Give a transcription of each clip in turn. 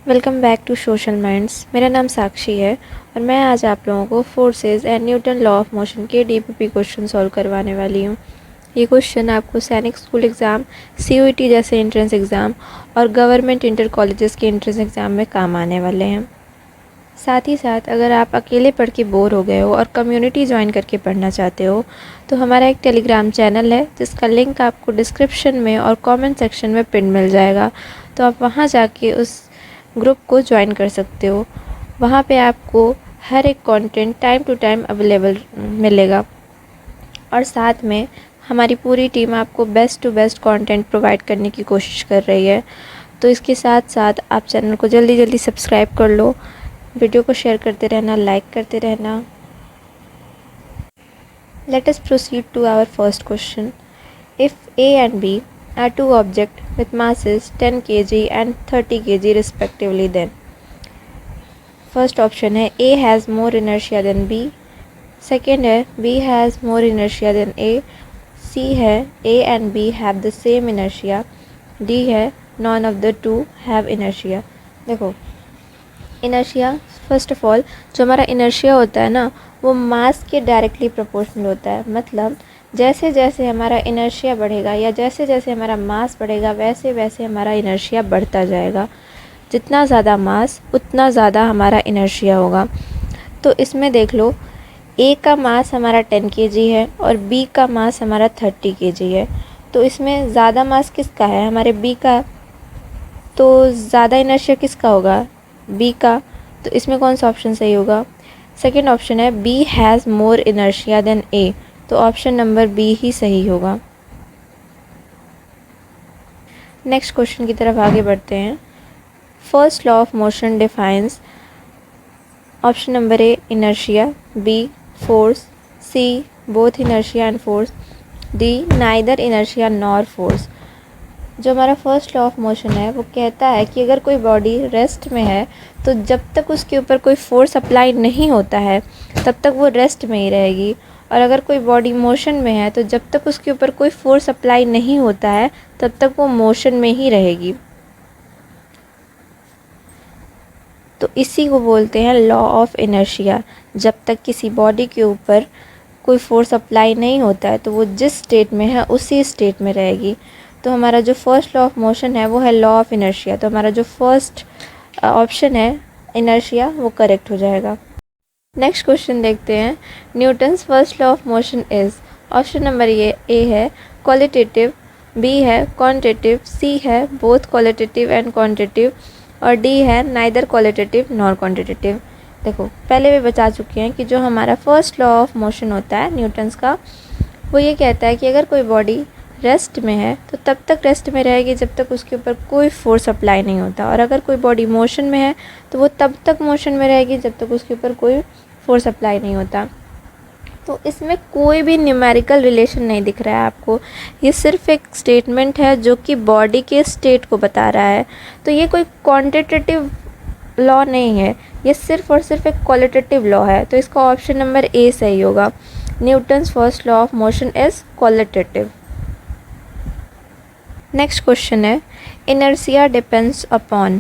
Welcome back to social minds. मेरा नाम साक्षी है और मैं आज आप लोगों को forces and Newton law of motion के डीपीपी क्वेश्चन सॉल्व करवाने वाली हूँ। ये क्वेश्चन आपको सैनिक स्कूल एग्ज़ाम, सीयूईटी जैसे एंट्रेंस एग्ज़ाम और गवर्नमेंट इंटर कॉलेजेस के एंट्रेंस एग्ज़ाम में काम आने वाले हैं। साथ ही साथ अगर आप अकेले पढ़ के बोर हो गए हो और कम्युनिटी ज्वाइन करके पढ़ना चाहते हो तो हमारा एक टेलीग्राम चैनल है जिसका लिंक आपको डिस्क्रिप्शन में और कमेंट सेक्शन में पिन मिल जाएगा। तो आप वहाँ जाके उस ग्रुप को ज्वाइन कर सकते हो। वहाँ पे आपको हर एक content time to time available मिलेगा और साथ में हमारी पूरी टीम आपको best to best content provide करने की कोशिश कर रही है। तो इसके साथ साथ आप चैनल को जल्दी जल्दी सब्सक्राइब कर लो, वीडियो को शेयर करते रहना, लाइक करते रहना। Let us proceed to our first question. If A and B are two objects with masses 10 kg and 30 kg respectively, then first option है A has more inertia than B, second है B has more inertia than A, C है A and B have the same inertia, D है none of the two have inertia। देखो inertia, first of all जो हमारा inertia होता है ना वो मास के डायरेक्टली प्रोपोर्शनल होता है। मतलब जैसे जैसे हमारा इनर्शिया बढ़ेगा या जैसे जैसे हमारा मास बढ़ेगा वैसे वैसे हमारा इनर्शिया बढ़ता जाएगा। जितना ज़्यादा मास उतना ज़्यादा हमारा इनर्शिया होगा। तो इसमें देख लो ए का मास हमारा 10 kg है और बी का मास हमारा 30 kg है। तो इसमें ज़्यादा मास किसका है? हमारे बी का। तो ज़्यादा इनर्शिया किसका होगा? बी का। तो इसमें कौन सा ऑप्शन सही होगा? सेकेंड ऑप्शन है B has more inertia than A. तो ऑप्शन नंबर बी ही सही होगा। नेक्स्ट क्वेश्चन की तरफ आगे बढ़ते हैं। First law of motion defines option number A inertia, B force, C both inertia and force, D neither inertia nor force. जो हमारा फर्स्ट लॉ ऑफ मोशन है वो कहता है कि अगर कोई बॉडी रेस्ट में है तो जब तक उसके ऊपर कोई फोर्स अप्लाई नहीं होता है तब तक वो रेस्ट में ही रहेगी, और अगर कोई बॉडी मोशन में है तो जब तक उसके ऊपर कोई फोर्स अप्लाई नहीं होता है तब तक वो मोशन में ही रहेगी। तो इसी को बोलते हैं लॉ ऑफ इनर्शिया। जब तक किसी बॉडी के ऊपर कोई फोर्स अप्लाई नहीं होता है तो वो जिस स्टेट में है उसी स्टेट में रहेगी। तो हमारा जो फर्स्ट लॉ ऑफ मोशन है वो है लॉ ऑफ इनर्शिया। तो हमारा जो फर्स्ट ऑप्शन है इनर्शिया वो करेक्ट हो जाएगा। नेक्स्ट क्वेश्चन देखते हैं। Newton's first law of motion is, option number A है क्वालिटेटिव, बी है क्वांटिटेटिव, सी है बोथ क्वालिटेटिव एंड क्वांटिटेटिव, और डी है नाइदर क्वालिटेटिव नॉर क्वांटिटेटिव। देखो पहले भी बता चुके हैं कि जो हमारा फर्स्ट लॉ ऑफ मोशन होता है न्यूटन्स का वो ये कहता है कि अगर कोई बॉडी रेस्ट में है तो तब तक रेस्ट में रहेगी जब तक उसके ऊपर कोई फोर्स अप्लाई नहीं होता, और अगर कोई बॉडी मोशन में है तो वो तब तक मोशन में रहेगी जब तक उसके ऊपर कोई फोर्स अप्लाई नहीं होता। तो इसमें कोई भी न्यूमेरिकल रिलेशन नहीं दिख रहा है आपको, ये सिर्फ एक स्टेटमेंट है जो कि बॉडी के स्टेट को बता रहा है। तो ये कोई क्वांटिटेटिव लॉ नहीं है, ये सिर्फ और सिर्फ एक क्वालिटेटिव लॉ है। तो इसका ऑप्शन नंबर ए सही होगा। Newton's first law of motion is qualitative. Next question है inertia depends upon,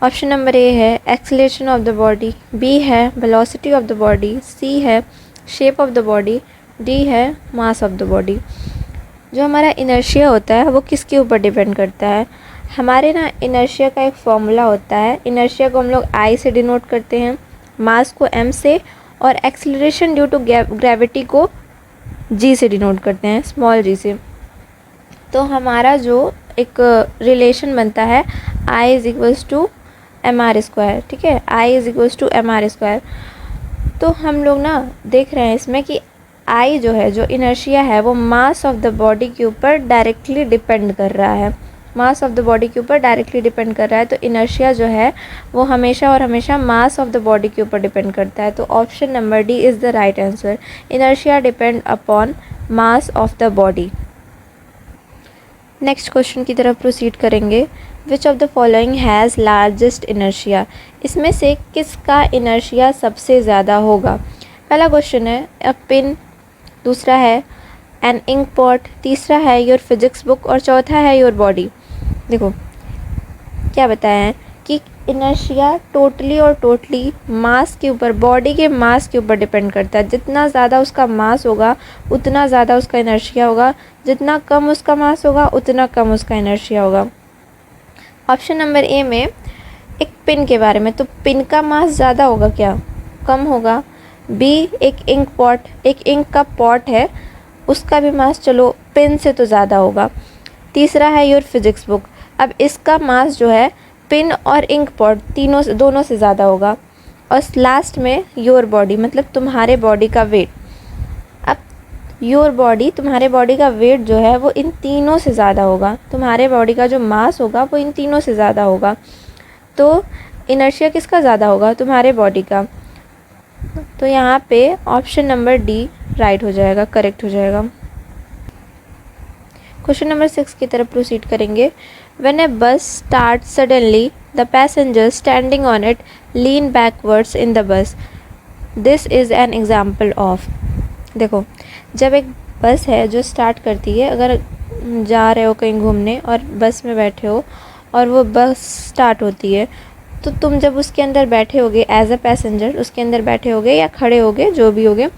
option number A है acceleration of the body, B है velocity of the body, C है shape of the body, D है mass of the body. जो हमारा inertia होता है वो किसके ऊपर डिपेंड करता है? हमारे ना इनर्शिया का एक फॉर्मूला होता है। इनर्शिया को हम लोग आई से डिनोट करते हैं, मास को एम से, और एक्सीलरेशन ड्यू टू ग्रेविटी को जी से डिनोट करते हैं, स्मॉल जी से। तो हमारा जो एक रिलेशन बनता है I is equals to M R square, ठीक है, I is equals to M R square. तो हम लोग ना देख रहे हैं इसमें कि आई जो है, जो इनर्शिया है, वो मास ऑफ द बॉडी के ऊपर डायरेक्टली डिपेंड कर रहा है, मास ऑफ द बॉडी के ऊपर डायरेक्टली डिपेंड कर रहा है। तो इनर्शिया जो है वो हमेशा और हमेशा मास ऑफ द बॉडी के ऊपर डिपेंड करता है। तो option number D is the right answer. Inertia depend upon mass of the body. Next question की तरफ प्रोसीड करेंगे। Which of the following has largest inertia, इसमें से किसका इनर्शिया सबसे ज़्यादा होगा? पहला क्वेश्चन है अ पिन, दूसरा है एन इंक पॉट, तीसरा है योर फिजिक्स बुक, और चौथा है योर बॉडी। देखो क्या बताया है कि इनर्शिया टोटली और टोटली मास के ऊपर, बॉडी के मास के ऊपर डिपेंड करता है। जितना ज़्यादा उसका मास होगा उतना ज़्यादा उसका इनर्शिया होगा, जितना कम उसका मास होगा उतना कम उसका इनर्शिया होगा। ऑप्शन नंबर ए में एक पिन के बारे में, तो पिन का मास ज़्यादा होगा क्या? कम होगा। बी, एक इंक पॉट, एक इंक का पॉट है, उसका भी मास चलो पिन से तो ज़्यादा होगा। तीसरा है योर फिजिक्स बुक, अब इसका मास जो है पिन और इंक पॉट दोनों से ज़्यादा होगा। और लास्ट में योर बॉडी, मतलब तुम्हारे बॉडी का वेट। अब योर बॉडी, तुम्हारे बॉडी का वेट जो है वो इन तीनों से ज़्यादा होगा, तुम्हारे बॉडी का जो मास होगा वो इन तीनों से ज़्यादा होगा। तो इनर्शिया किसका ज़्यादा होगा? तुम्हारे बॉडी का। तो यहाँ पे ऑप्शन नंबर डी राइट हो जाएगा, करेक्ट हो जाएगा। क्वेश्चन नंबर 6 की तरफ प्रोसीड करेंगे। When a bus starts suddenly, the passengers standing on it lean backwards in the bus. This is an example of। देखो, जब एक बस है जो स्टार्ट करती है, अगर जा रहे हो कहीं घूमने और बस में बैठे हो और वो बस स्टार्ट होती है, तो तुम जब उसके अंदर बैठे होगे एज अ पैसेंजर, उसके अंदर बैठे होगे या खड़े होगे, जो भी होगे,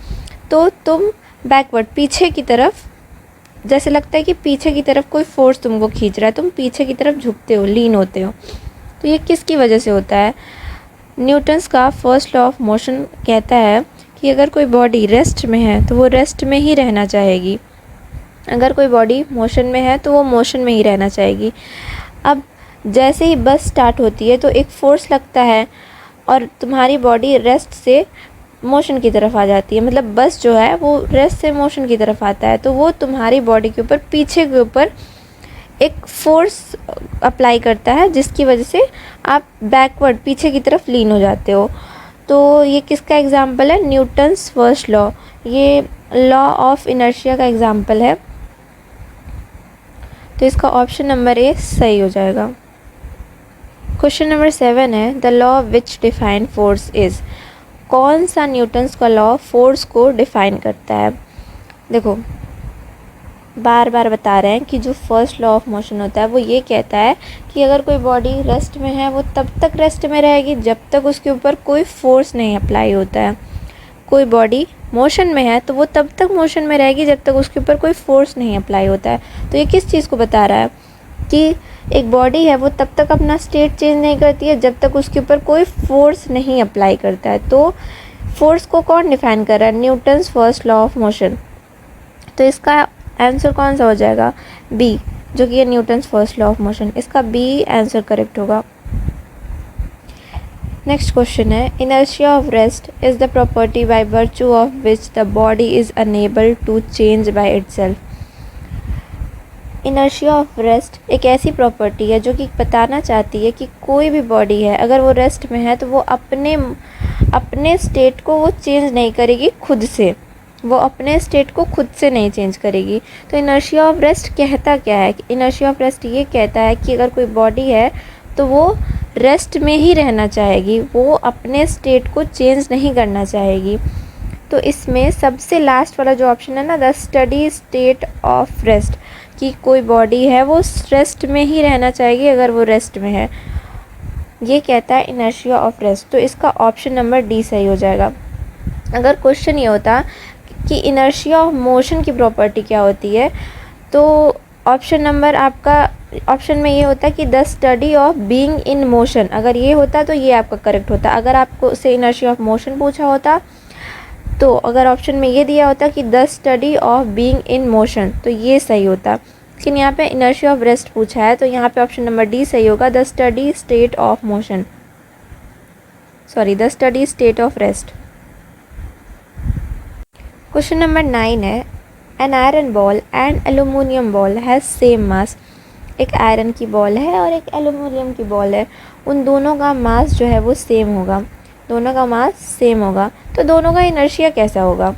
तो तुम बैकवर्ड, पीछे की तरफ, जैसे लगता है कि पीछे की तरफ कोई फोर्स तुमको खींच रहा है, तुम पीछे की तरफ झुकते हो, लीन होते हो। तो ये किसकी वजह से होता है? न्यूटन्स का फर्स्ट लॉ ऑफ मोशन कहता है कि अगर कोई बॉडी रेस्ट में है तो वो रेस्ट में ही रहना चाहेगी, अगर कोई बॉडी मोशन में है तो वो मोशन में ही रहना चाहेगी। अब जैसे ही बस स्टार्ट होती है तो एक फोर्स लगता है और तुम्हारी बॉडी रेस्ट से मोशन की तरफ आ जाती है, मतलब बस जो है वो रेस्ट से मोशन की तरफ आता है, तो वो तुम्हारी बॉडी के ऊपर, पीछे के ऊपर एक फोर्स अप्लाई करता है, जिसकी वजह से आप बैकवर्ड, पीछे की तरफ लीन हो जाते हो। तो ये किसका एग्जाम्पल है? न्यूटन्स फर्स्ट लॉ, ये लॉ ऑफ इनर्शिया का एग्जाम्पल है। तो इसका ऑप्शन नंबर ए सही हो जाएगा। क्वेश्चन नंबर 7 है, the law which define force is. कौन सा न्यूटन्स का लॉ फोर्स को डिफाइन करता है? देखो, बार बार बता रहे हैं कि जो फर्स्ट लॉ ऑफ मोशन होता है वो ये कहता है कि अगर कोई बॉडी रेस्ट में है वो तब तक रेस्ट में रहेगी जब तक उसके ऊपर कोई फोर्स नहीं अप्लाई होता है। कोई बॉडी मोशन में है तो वो तब तक मोशन में रहेगी जब तक उसके ऊपर कोई फोर्स नहीं अप्लाई होता है। तो ये किस चीज़ को बता रहा है? कि एक बॉडी है वो तब तक अपना स्टेट चेंज नहीं करती है जब तक उसके ऊपर कोई फोर्स नहीं अप्लाई करता है। तो फोर्स को कौन डिफाइन कर रहा है? Newton's first law of motion. तो इसका आंसर कौन सा हो जाएगा? बी, जो कि है Newton's first law of motion. इसका बी आंसर करेक्ट होगा। नेक्स्ट क्वेश्चन है, inertia of rest is the property by virtue of which the body is unable to change by itself. Inertia of rest एक ऐसी property है जो कि बताना चाहती है कि कोई भी बॉडी है अगर वो रेस्ट में है तो वो अपने स्टेट को वो चेंज नहीं करेगी खुद से, वो अपने स्टेट को खुद से नहीं चेंज करेगी। तो इनर्शिया ऑफ रेस्ट कहता क्या है? इनर्शिया ऑफ रेस्ट ये कहता है कि अगर कोई बॉडी है तो वो रेस्ट में ही रहना चाहेगी, वो अपने स्टेट को चेंज नहीं करना चाहेगी। तो इसमें सबसे लास्ट वाला जो ऑप्शन है ना, the steady state of rest, कि कोई बॉडी है वो रेस्ट में ही रहना चाहेगी अगर वो रेस्ट में है, ये कहता है इनर्शिया ऑफ रेस्ट। तो इसका ऑप्शन नंबर डी सही हो जाएगा। अगर क्वेश्चन ये होता कि इनर्शिया ऑफ मोशन की प्रॉपर्टी क्या होती है, तो ऑप्शन नंबर आपका, ऑप्शन में ये होता कि the study of being in motion, अगर ये होता तो ये आपका करेक्ट होता। अगर आपको से इनर्शिया ऑफ मोशन पूछा होता तो अगर ऑप्शन में ये दिया होता कि the study of being in motion तो ये सही होता, लेकिन यहाँ पे इनर्शिया ऑफ रेस्ट पूछा है तो यहाँ पे ऑप्शन नंबर डी सही होगा, the steady state of motion, sorry the steady state of rest. Question number 9 है, an iron ball and aluminium ball has same mass. एक आयरन की बॉल है और एक एल्यूमिनियम की बॉल है, उन दोनों का मास जो है वो सेम होगा, दोनों का मास सेम होगा, तो दोनों का इनर्शिया कैसा होगा?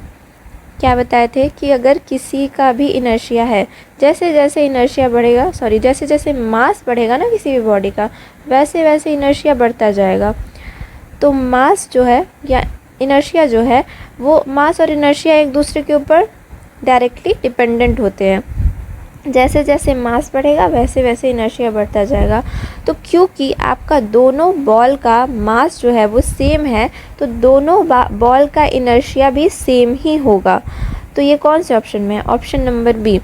क्या बताए थे कि अगर किसी का भी इनर्शिया है, जैसे जैसे इनर्शिया बढ़ेगा, सॉरी जैसे जैसे मास बढ़ेगा ना किसी भी बॉडी का, वैसे वैसे इनर्शिया बढ़ता जाएगा। तो मास जो है या इनर्शिया जो है वो, मास और इनर्शिया एक दूसरे के ऊपर डायरेक्टली डिपेंडेंट होते हैं। जैसे जैसे मास बढ़ेगा वैसे वैसे इनर्शिया बढ़ता जाएगा। तो क्योंकि आपका दोनों बॉल का मास जो है वो सेम है, तो दोनों बॉल का इनर्शिया भी सेम ही होगा। तो ये कौन से ऑप्शन में है? Option number B,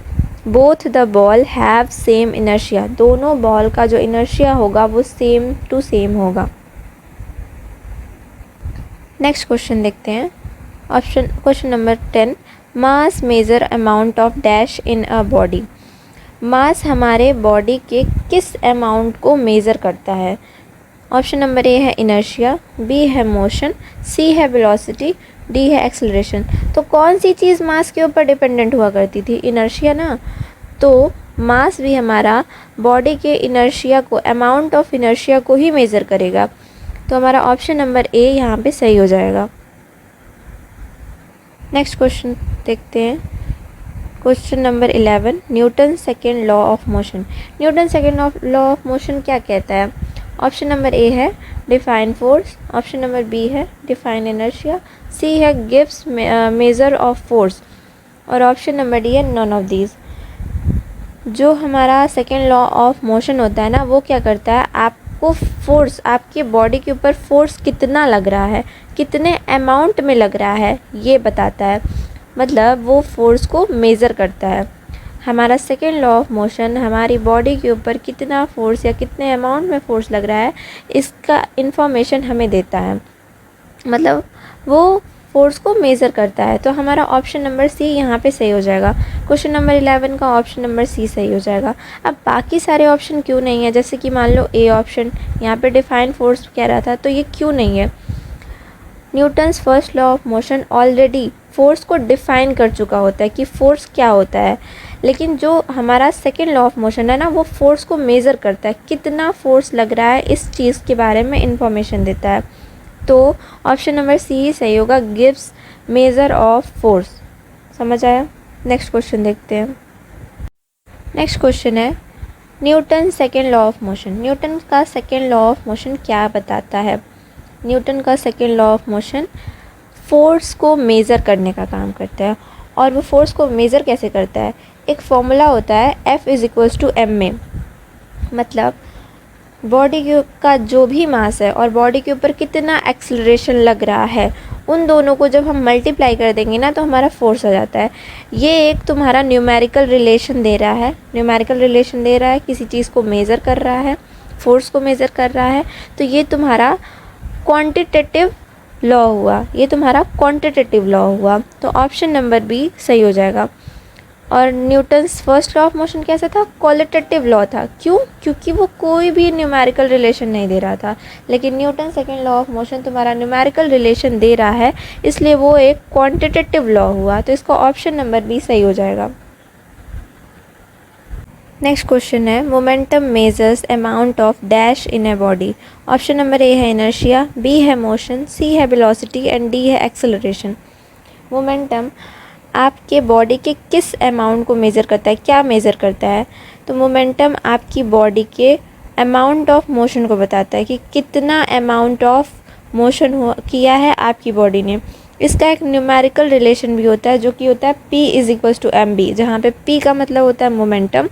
both the ball have same inertia. दोनों बॉल का जो इनर्शिया होगा वो सेम टू सेम होगा। नेक्स्ट क्वेश्चन देखते हैं। Question number 10, mass measure amount of dash in a body. Mass हमारे बॉडी के किस अमाउंट को मेज़र करता है? ऑप्शन नंबर ए है इनर्शिया, बी है मोशन, सी है वेलोसिटी, डी है एक्सेलरेशन। तो कौन सी चीज़ मास के ऊपर डिपेंडेंट हुआ करती थी? इनर्शिया ना। तो मास भी हमारा बॉडी के इनर्शिया को, अमाउंट ऑफ इनर्शिया को ही मेज़र करेगा। तो हमारा ऑप्शन नंबर ए यहाँ पे सही हो जाएगा। नेक्स्ट क्वेश्चन देखते हैं। Question number 11, Newton second law of motion. Newton second law of motion क्या कहता है? ऑप्शन नंबर ए है define force, option number B है डिफाइन इनर्शिया, सी है गिव्स मेजर ऑफ फोर्स, और ऑप्शन नंबर डी है नॉन ऑफ दीज। जो हमारा सेकेंड लॉ ऑफ मोशन होता है ना, वो क्या करता है, आपको फोर्स, आपके बॉडी के ऊपर फोर्स कितना लग रहा है, कितने अमाउंट में लग रहा है, ये बताता है। मतलब वो फोर्स को मेज़र करता है। हमारा सेकेंड लॉ ऑफ मोशन हमारी बॉडी के ऊपर कितना फोर्स या कितने अमाउंट में फोर्स लग रहा है, इसका इन्फॉर्मेशन हमें देता है। मतलब वो फोर्स को मेज़र करता है। तो हमारा ऑप्शन नंबर सी यहाँ पे सही हो जाएगा। क्वेश्चन नंबर 11 का ऑप्शन नंबर सी सही हो जाएगा। अब बाकी सारे ऑप्शन क्यों नहीं है? जैसे कि मान लो ए ऑप्शन यहाँ पे डिफाइन फोर्स कह रहा था, तो ये क्यों नहीं है? Newton's first law of motion already force को डिफाइन कर चुका होता है कि फोर्स क्या होता है। लेकिन जो हमारा सेकेंड लॉ ऑफ मोशन है ना, वो फोर्स को मेज़र करता है, कितना फोर्स लग रहा है इस चीज़ के बारे में इंफॉर्मेशन देता है। तो ऑप्शन नंबर सी ही सही होगा, गिव्स मेजर ऑफ फोर्स। समझ आया? नेक्स्ट क्वेश्चन देखते हैं। नेक्स्ट क्वेश्चन है Newton second law of motion. Newton का सेकेंड लॉ ऑफ मोशन क्या बताता है? न्यूटन का second law of motion force को मेज़र करने का काम करता है। और वो फोर्स को मेज़र कैसे करता है? एक फॉर्मूला होता है F इज़ टू एम में। मतलब बॉडी का जो भी मास है और बॉडी के ऊपर कितना एक्सेलरेशन लग रहा है, उन दोनों को जब हम मल्टीप्लाई कर देंगे ना, तो हमारा फोर्स आ जाता है। ये एक तुम्हारा न्यूमेरिकल रिलेशन दे रहा है। न्यूमेरिकल रिलेशन दे रहा है, किसी चीज़ को मेज़र कर रहा है, फोर्स को मेज़र कर रहा है। तो ये तुम्हारा क्वांटिटेटिव लॉ हुआ, ये तुम्हारा क्वांटिटेटिव लॉ हुआ। तो ऑप्शन नंबर बी सही हो जाएगा। और Newton's first law of motion कैसा था? क्वालिटेटिव लॉ था। क्यों? क्योंकि वो कोई भी न्यूमेरिकल रिलेशन नहीं दे रहा था। लेकिन Newton second law of motion तुम्हारा न्यूमेरिकल रिलेशन दे रहा है, इसलिए वो एक क्वांटिटेटिव लॉ हुआ। तो इसका ऑप्शन नंबर बी सही हो जाएगा। नेक्स्ट क्वेश्चन है momentum measures amount of dash in a body. Option number A है इनर्शिया, बी है मोशन, सी है वेलोसिटी एंड डी है एक्सेलरेशन। मोमेंटम आपके बॉडी के किस अमाउंट को मेज़र करता है? क्या मेज़र करता है? तो मोमेंटम आपकी बॉडी के अमाउंट ऑफ मोशन को बताता है कि कितना अमाउंट ऑफ मोशन किया है आपकी बॉडी ने। इसका एक न्यूमेरिकल रिलेशन भी होता है, जो कि होता है P is equal to M B, जहाँ पे P का मतलब होता है मोमेंटम,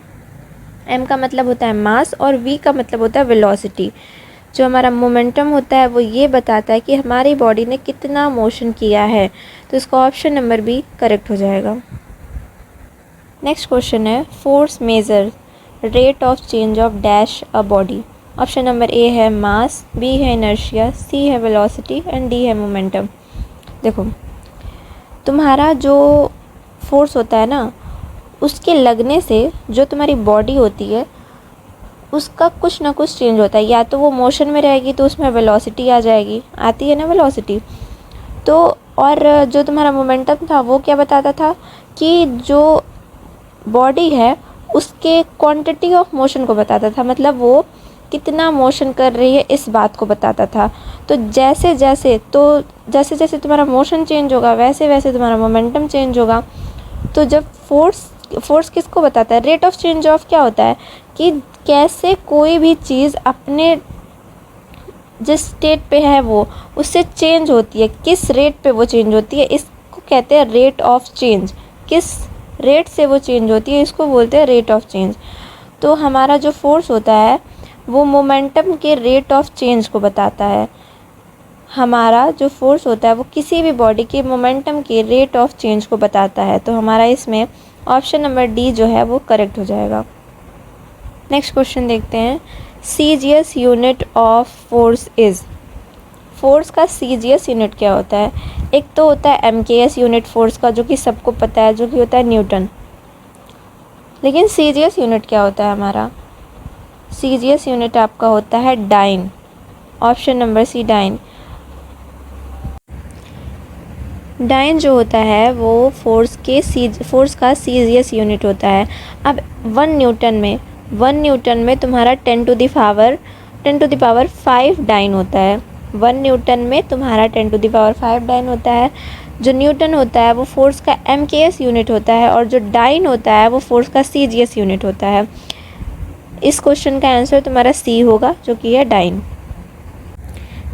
M का मतलब होता है मास और V का मतलब होता है वेलोसिटी। जो हमारा मोमेंटम होता है वो ये बताता है कि हमारी बॉडी ने कितना मोशन किया है। तो इसका ऑप्शन नंबर बी करेक्ट हो जाएगा। नेक्स्ट क्वेश्चन है force measure rate of change of dash a body. Option number A है मास, बी है इनर्शिया, सी है वेलोसिटी एंड डी है मोमेंटम। देखो, तुम्हारा जो फोर्स होता है ना, उसके लगने से जो तुम्हारी बॉडी होती है उसका कुछ ना कुछ चेंज होता है। या तो वो मोशन में रहेगी तो उसमें वेलोसिटी आ जाएगी, आती है ना वेलोसिटी। तो और जो तुम्हारा मोमेंटम था वो क्या बताता था कि जो बॉडी है उसके क्वांटिटी ऑफ मोशन को बताता था। मतलब वो कितना मोशन कर रही है इस बात को बताता था। तो जैसे जैसे तुम्हारा मोशन चेंज होगा वैसे वैसे तुम्हारा मोमेंटम चेंज होगा। तो जब फोर्स किसको बताता है? रेट ऑफ चेंज ऑफ क्या होता है कि कैसे कोई भी चीज़ अपने जिस स्टेट पे है वो उससे चेंज होती है, किस रेट पे वो चेंज होती है, इसको कहते हैं रेट ऑफ चेंज। किस रेट से वो चेंज होती है, इसको बोलते हैं रेट ऑफ चेंज। तो हमारा जो फोर्स होता है वो मोमेंटम के रेट ऑफ चेंज को बताता है। हमारा जो फोर्स होता है वो किसी भी बॉडी के मोमेंटम के रेट ऑफ चेंज को बताता है। तो हमारा इसमें ऑप्शन नंबर डी जो है वो करेक्ट हो जाएगा। नेक्स्ट क्वेश्चन देखते हैं, CGS unit of force is. Force का सीजीएस यूनिट क्या होता है? एक तो होता है एमकेएस यूनिट फोर्स का, जो कि सबको पता है, जो कि होता है न्यूटन। लेकिन सीजीएस यूनिट क्या होता है हमारा? सीजीएस यूनिट आपका होता है dyne. Option number C dyne. Dyne जो होता है वो फोर्स का सीजीएस यूनिट होता है। अब 1 न्यूटन में तुम्हारा 10 टू द पावर 5 डाइन होता है। 1 न्यूटन में तुम्हारा 10 टू द पावर 5 डाइन होता है। जो न्यूटन होता है वो फोर्स का एमकेएस यूनिट होता है, और जो डाइन होता है वो फोर्स का सीजीएस यूनिट होता है। इस क्वेश्चन का आंसर तुम्हारा सी होगा, जो कि है डाइन।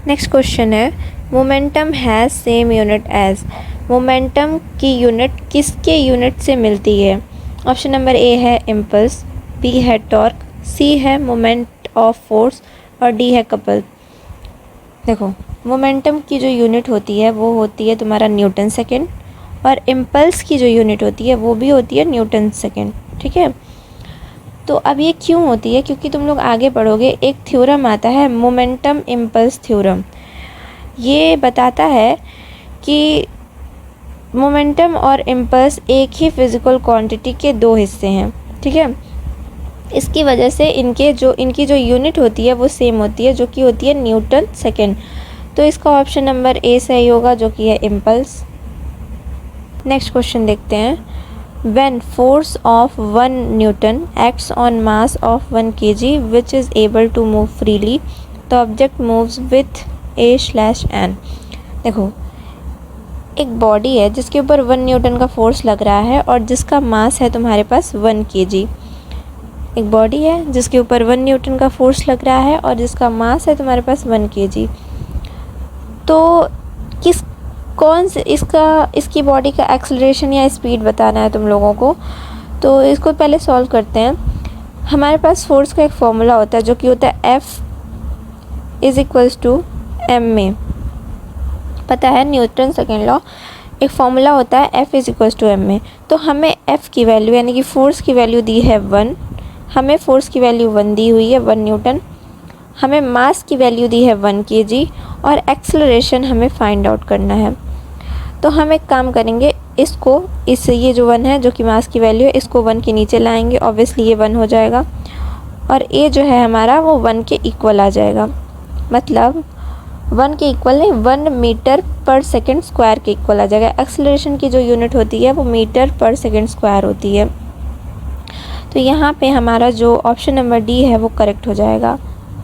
नेक्स्ट क्वेश्चन है, momentum has same unit as. Momentum की यूनिट किसके यूनिट से मिलती है? ऑप्शन नंबर ए है इम्पल्स, बी है टॉर्क, सी है मोमेंट ऑफ फोर्स, और डी है कपल। देखो, मोमेंटम की जो यूनिट होती है वो होती है तुम्हारा न्यूटन सेकेंड, और इम्पल्स की जो यूनिट होती है वो भी होती है न्यूटन सेकेंड। ठीक है, तो अब ये क्यों होती है? क्योंकि तुम लोग आगे पढ़ोगे, एक थ्योरम आता है मोमेंटम इम्पल्स थ्योरम। ये बताता है कि मोमेंटम और इम्पल्स एक ही फिज़िकल क्वांटिटी के दो हिस्से हैं। ठीक है, इसकी वजह से इनकी जो यूनिट होती है वो सेम होती है, जो कि होती है न्यूटन सेकेंड। तो इसका ऑप्शन नंबर ए सही होगा, जो कि है इम्पल्स। नेक्स्ट क्वेश्चन देखते हैं, When force of 1 Newton acts on mass of 1 kg which is able to move freely, the object moves with a/n। देखो, एक बॉडी है जिसके ऊपर 1 न्यूटन का फोर्स लग रहा है और जिसका मास है तुम्हारे पास 1 kg। एक बॉडी है जिसके ऊपर 1 न्यूटन का फोर्स लग रहा है और जिसका मास है तुम्हारे पास 1 kg। तो इसकी बॉडी का एक्सेलरेशन या स्पीड बताना है तुम लोगों को। तो इसको पहले सॉल्व करते हैं। हमारे पास फोर्स का एक फॉर्मूला होता है, जो कि होता है F is equals to m में। पता है, न्यूटन सेकेंड लॉ, एक फॉर्मूला होता है F is equals to m में। तो हमें F की वैल्यू यानी कि फोर्स की वैल्यू दी है 1, हमें फोर्स की वैल्यू 1 दी हुई है, 1 न्यूटन। हमें मास की वैल्यू दी है 1 kg, और एक्सेलरेशन हमें फाइंड आउट करना है। तो हम एक काम करेंगे, ये जो 1 है, जो कि मास की वैल्यू है, इसको 1 के नीचे लाएंगे। ऑब्वियसली ये 1 हो जाएगा, और ये जो है हमारा वो 1 के इक्वल आ जाएगा। मतलब 1 के इक्वल नहीं, 1 मीटर पर सेकेंड स्क्वायर के इक्वल आ जाएगा। एक्सेलरेशन की जो यूनिट होती है वो मीटर पर सेकेंड स्क्वायर होती है। तो यहाँ पे हमारा जो ऑप्शन नंबर डी है वो करेक्ट हो जाएगा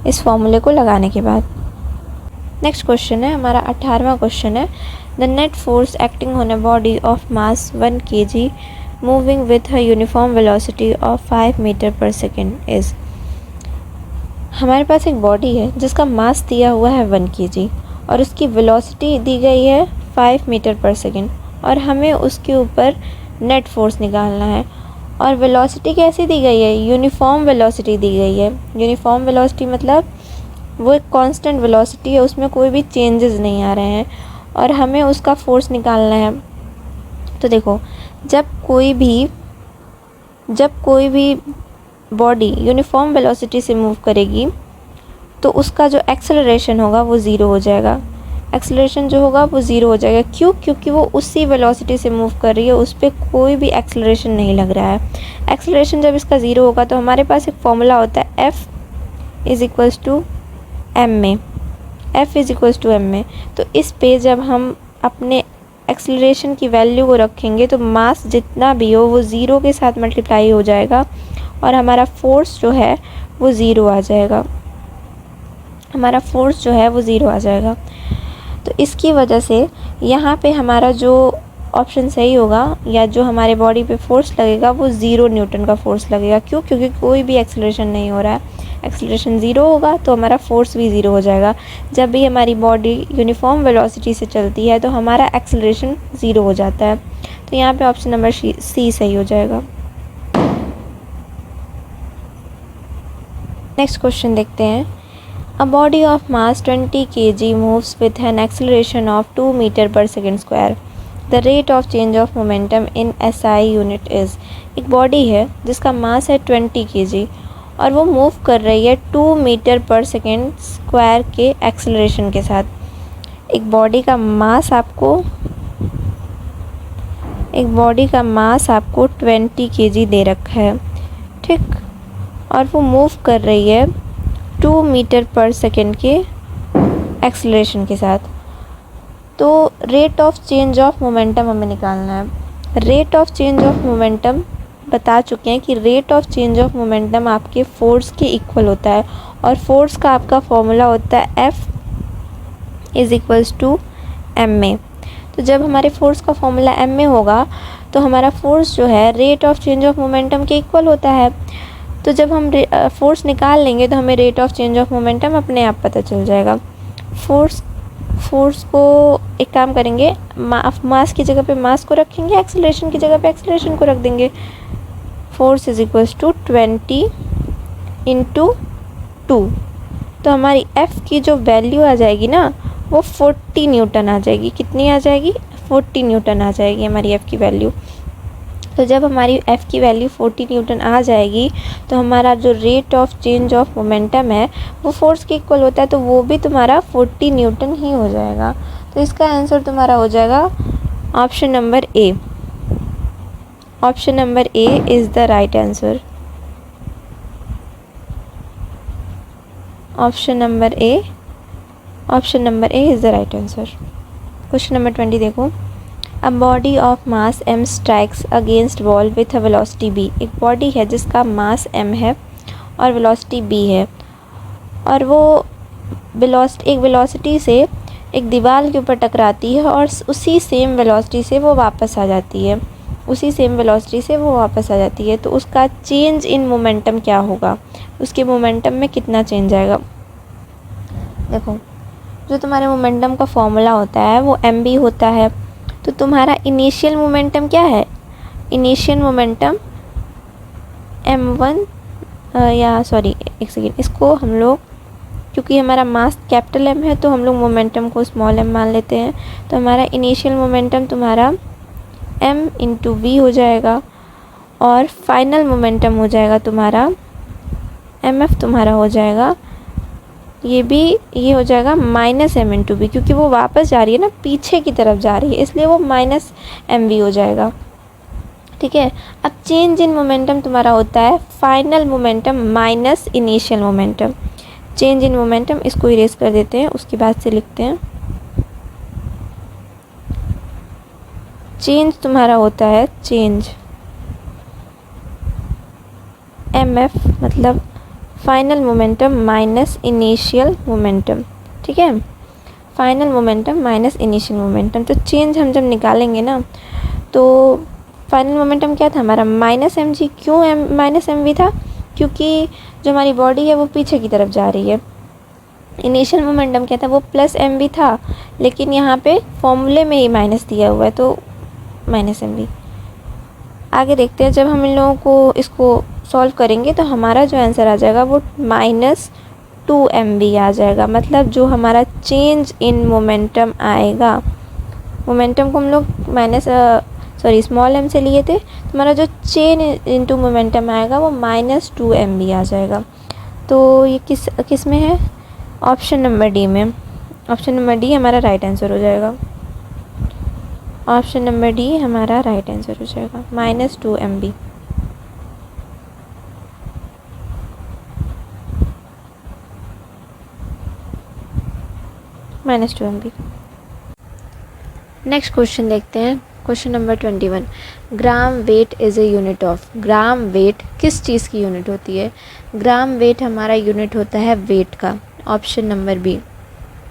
इस फॉर्मूले को लगाने के बाद। नेक्स्ट क्वेश्चन है हमारा 18वां क्वेश्चन है, the net force acting on a body of mass 1 kg moving with a uniform velocity of 5 metre per second is. हमारे पास एक बॉडी है जिसका मास दिया हुआ है 1 kg और उसकी वेलोसिटी दी गई है 5 मीटर पर सेकेंड, और हमें उसके ऊपर नेट फोर्स निकालना है। और वेलोसिटी कैसी दी गई है? यूनिफॉर्म वेलोसिटी दी गई है। यूनिफॉर्म वेलोसिटी मतलब वो एक कांस्टेंट वेलोसिटी है, उसमें कोई भी चेंजेस नहीं आ रहे हैं, और हमें उसका फोर्स निकालना है। तो देखो, जब कोई भी बॉडी यूनिफॉर्म वेलोसिटी से मूव करेगी तो उसका जो एक्सेलरेशन होगा वो ज़ीरो हो जाएगा। एक्सेलरेशन जो होगा वो ज़ीरो हो जाएगा। क्यों? क्योंकि वो उसी वेलोसिटी से मूव कर रही है, उस पर कोई भी एक्सेलरेशन नहीं लग रहा है। एक्सेलरेशन जब इसका ज़ीरो होगा तो हमारे पास एक फॉर्मूला होता है F is equals to m में, F is equals to m में। तो इस पे जब हम अपने एक्सेलरेशन की वैल्यू को रखेंगे तो मास जितना भी हो वो ज़ीरो के साथ मल्टीप्लाई हो जाएगा, और हमारा फोर्स जो है वो ज़ीरो आ जाएगा। तो इसकी वजह से यहाँ पे हमारा जो ऑप्शन सही होगा, या जो हमारे बॉडी पे फोर्स लगेगा वो 0 न्यूटन का फोर्स लगेगा। क्यों? क्योंकि कोई भी एक्सेलरेशन नहीं हो रहा है। एक्सेलरेशन ज़ीरो होगा तो हमारा फोर्स भी ज़ीरो हो जाएगा। जब भी हमारी बॉडी यूनिफॉर्म वेलोसिटी से चलती है तो हमारा एक्सेलरेशन ज़ीरो हो जाता है। तो यहाँ पे ऑप्शन नंबर सी सही हो जाएगा। नेक्स्ट क्वेश्चन देखते हैं। A body of mass 20 kg moves with an acceleration of 2 metre per second square. The rate of change of momentum in SI unit is. एक बॉडी है जिसका मास है 20 kg और वो मूव कर रही है 2 मीटर पर सेकेंड स्क्वायर के एक्सेलरेशन के साथ। एक बॉडी का मास आपको 20 kg दे रखा है, ठीक, और वो मूव कर रही है 2 मीटर पर सेकेंड के एक्सेलरेशन के साथ। तो rate of change of momentum हमें निकालना है। Rate of change of momentum बता चुके हैं कि rate of change of momentum आपके फोर्स के इक्वल होता है और फोर्स का आपका फॉर्मूला होता है F = ma। तो जब हमारे फोर्स का फॉर्मूला ma होगा तो हमारा फोर्स जो है rate of change of momentum के इक्वल होता है। तो जब हम फोर्स निकाल लेंगे तो हमें rate of change of momentum अपने आप पता चल जाएगा। फोर्स को एक काम करेंगे, मास की जगह पे मास को रखेंगे, एक्सेलरेशन की जगह पे एक्सेलरेशन को रख देंगे। फोर्स = 20 × 2। तो हमारी F की जो वैल्यू आ जाएगी ना वो 40 न्यूटन आ जाएगी। कितनी आ जाएगी? 40 न्यूटन आ जाएगी हमारी F की वैल्यू। तो जब हमारी F की वैल्यू 40 न्यूटन आ जाएगी तो हमारा जो rate of change of momentum है वो फोर्स के इक्वल होता है, तो वो भी तुम्हारा 40 न्यूटन ही हो जाएगा। तो इसका आंसर तुम्हारा हो जाएगा option number A. Option number A is the right answer. Option number A is the right answer. Question number 20 देखो। अ body of mass m strikes against wall with a velocity b। एक body है जिसका मास m है और velocity b है और वो एक वेलोसिटी से एक दीवार के ऊपर टकराती है और उसी सेम वेलोसिटी से वो वापस आ जाती है। तो उसका चेंज इन मोमेंटम क्या होगा? उसके मोमेंटम में कितना चेंज आएगा? देखो, जो तुम्हारे मोमेंटम का फॉर्मूला होता है वो mb होता है। तो तुम्हारा इनिशियल मोमेंटम क्या है? इनिशियल मोमेंटम m1 एक सेकेंड, इसको हम लोग, क्योंकि हमारा मास कैपिटल M है तो हम लोग मोमेंटम को स्मॉल m मान लेते हैं। तो हमारा इनिशियल मोमेंटम तुम्हारा m × v हो जाएगा और फाइनल मोमेंटम हो जाएगा तुम्हारा mf तुम्हारा हो जाएगा, ये हो जाएगा -m × v, क्योंकि वो वापस जा रही है ना, पीछे की तरफ जा रही है, इसलिए वो -mv हो जाएगा। ठीक है। अब चेंज इन मोमेंटम तुम्हारा होता है final momentum minus initial momentum. Change in momentum इसको इरेज कर देते हैं, उसके बाद से लिखते हैं चेंज तुम्हारा होता है चेंज mf मतलब final momentum minus initial momentum. ठीक है, final momentum minus initial momentum. तो चेंज हम जब निकालेंगे ना तो फाइनल मोमेंटम क्या था हमारा -mg। क्यों -mv था? क्योंकि जो हमारी बॉडी है वो पीछे की तरफ जा रही है। इनिशियल मोमेंटम क्या था? वो +mv था, लेकिन यहाँ पे फॉर्मूले में ही माइनस दिया हुआ है तो -mv। आगे देखते हैं, जब हम इन लोगों को इसको सॉल्व करेंगे तो हमारा जो आंसर आ जाएगा वो -2mv आ जाएगा। मतलब जो हमारा चेंज इन मोमेंटम आएगा, मोमेंटम को हम लोग स्मॉल m से लिए थे, तो हमारा जो चेंज इनटू मोमेंटम आएगा वो -2mv आ जाएगा। तो ये किस में है? ऑप्शन नंबर डी में। ऑप्शन नंबर डी हमारा राइट आंसर हो जाएगा। ऑप्शन नंबर डी हमारा राइट आंसर हो जाएगा, -2mv। -2mv। नेक्स्ट क्वेश्चन देखते हैं। Question number 21। Gram weight is a unit of. Gram weight किस चीज़ की यूनिट होती है? ग्राम वेट हमारा यूनिट होता है वेट का। Option number B.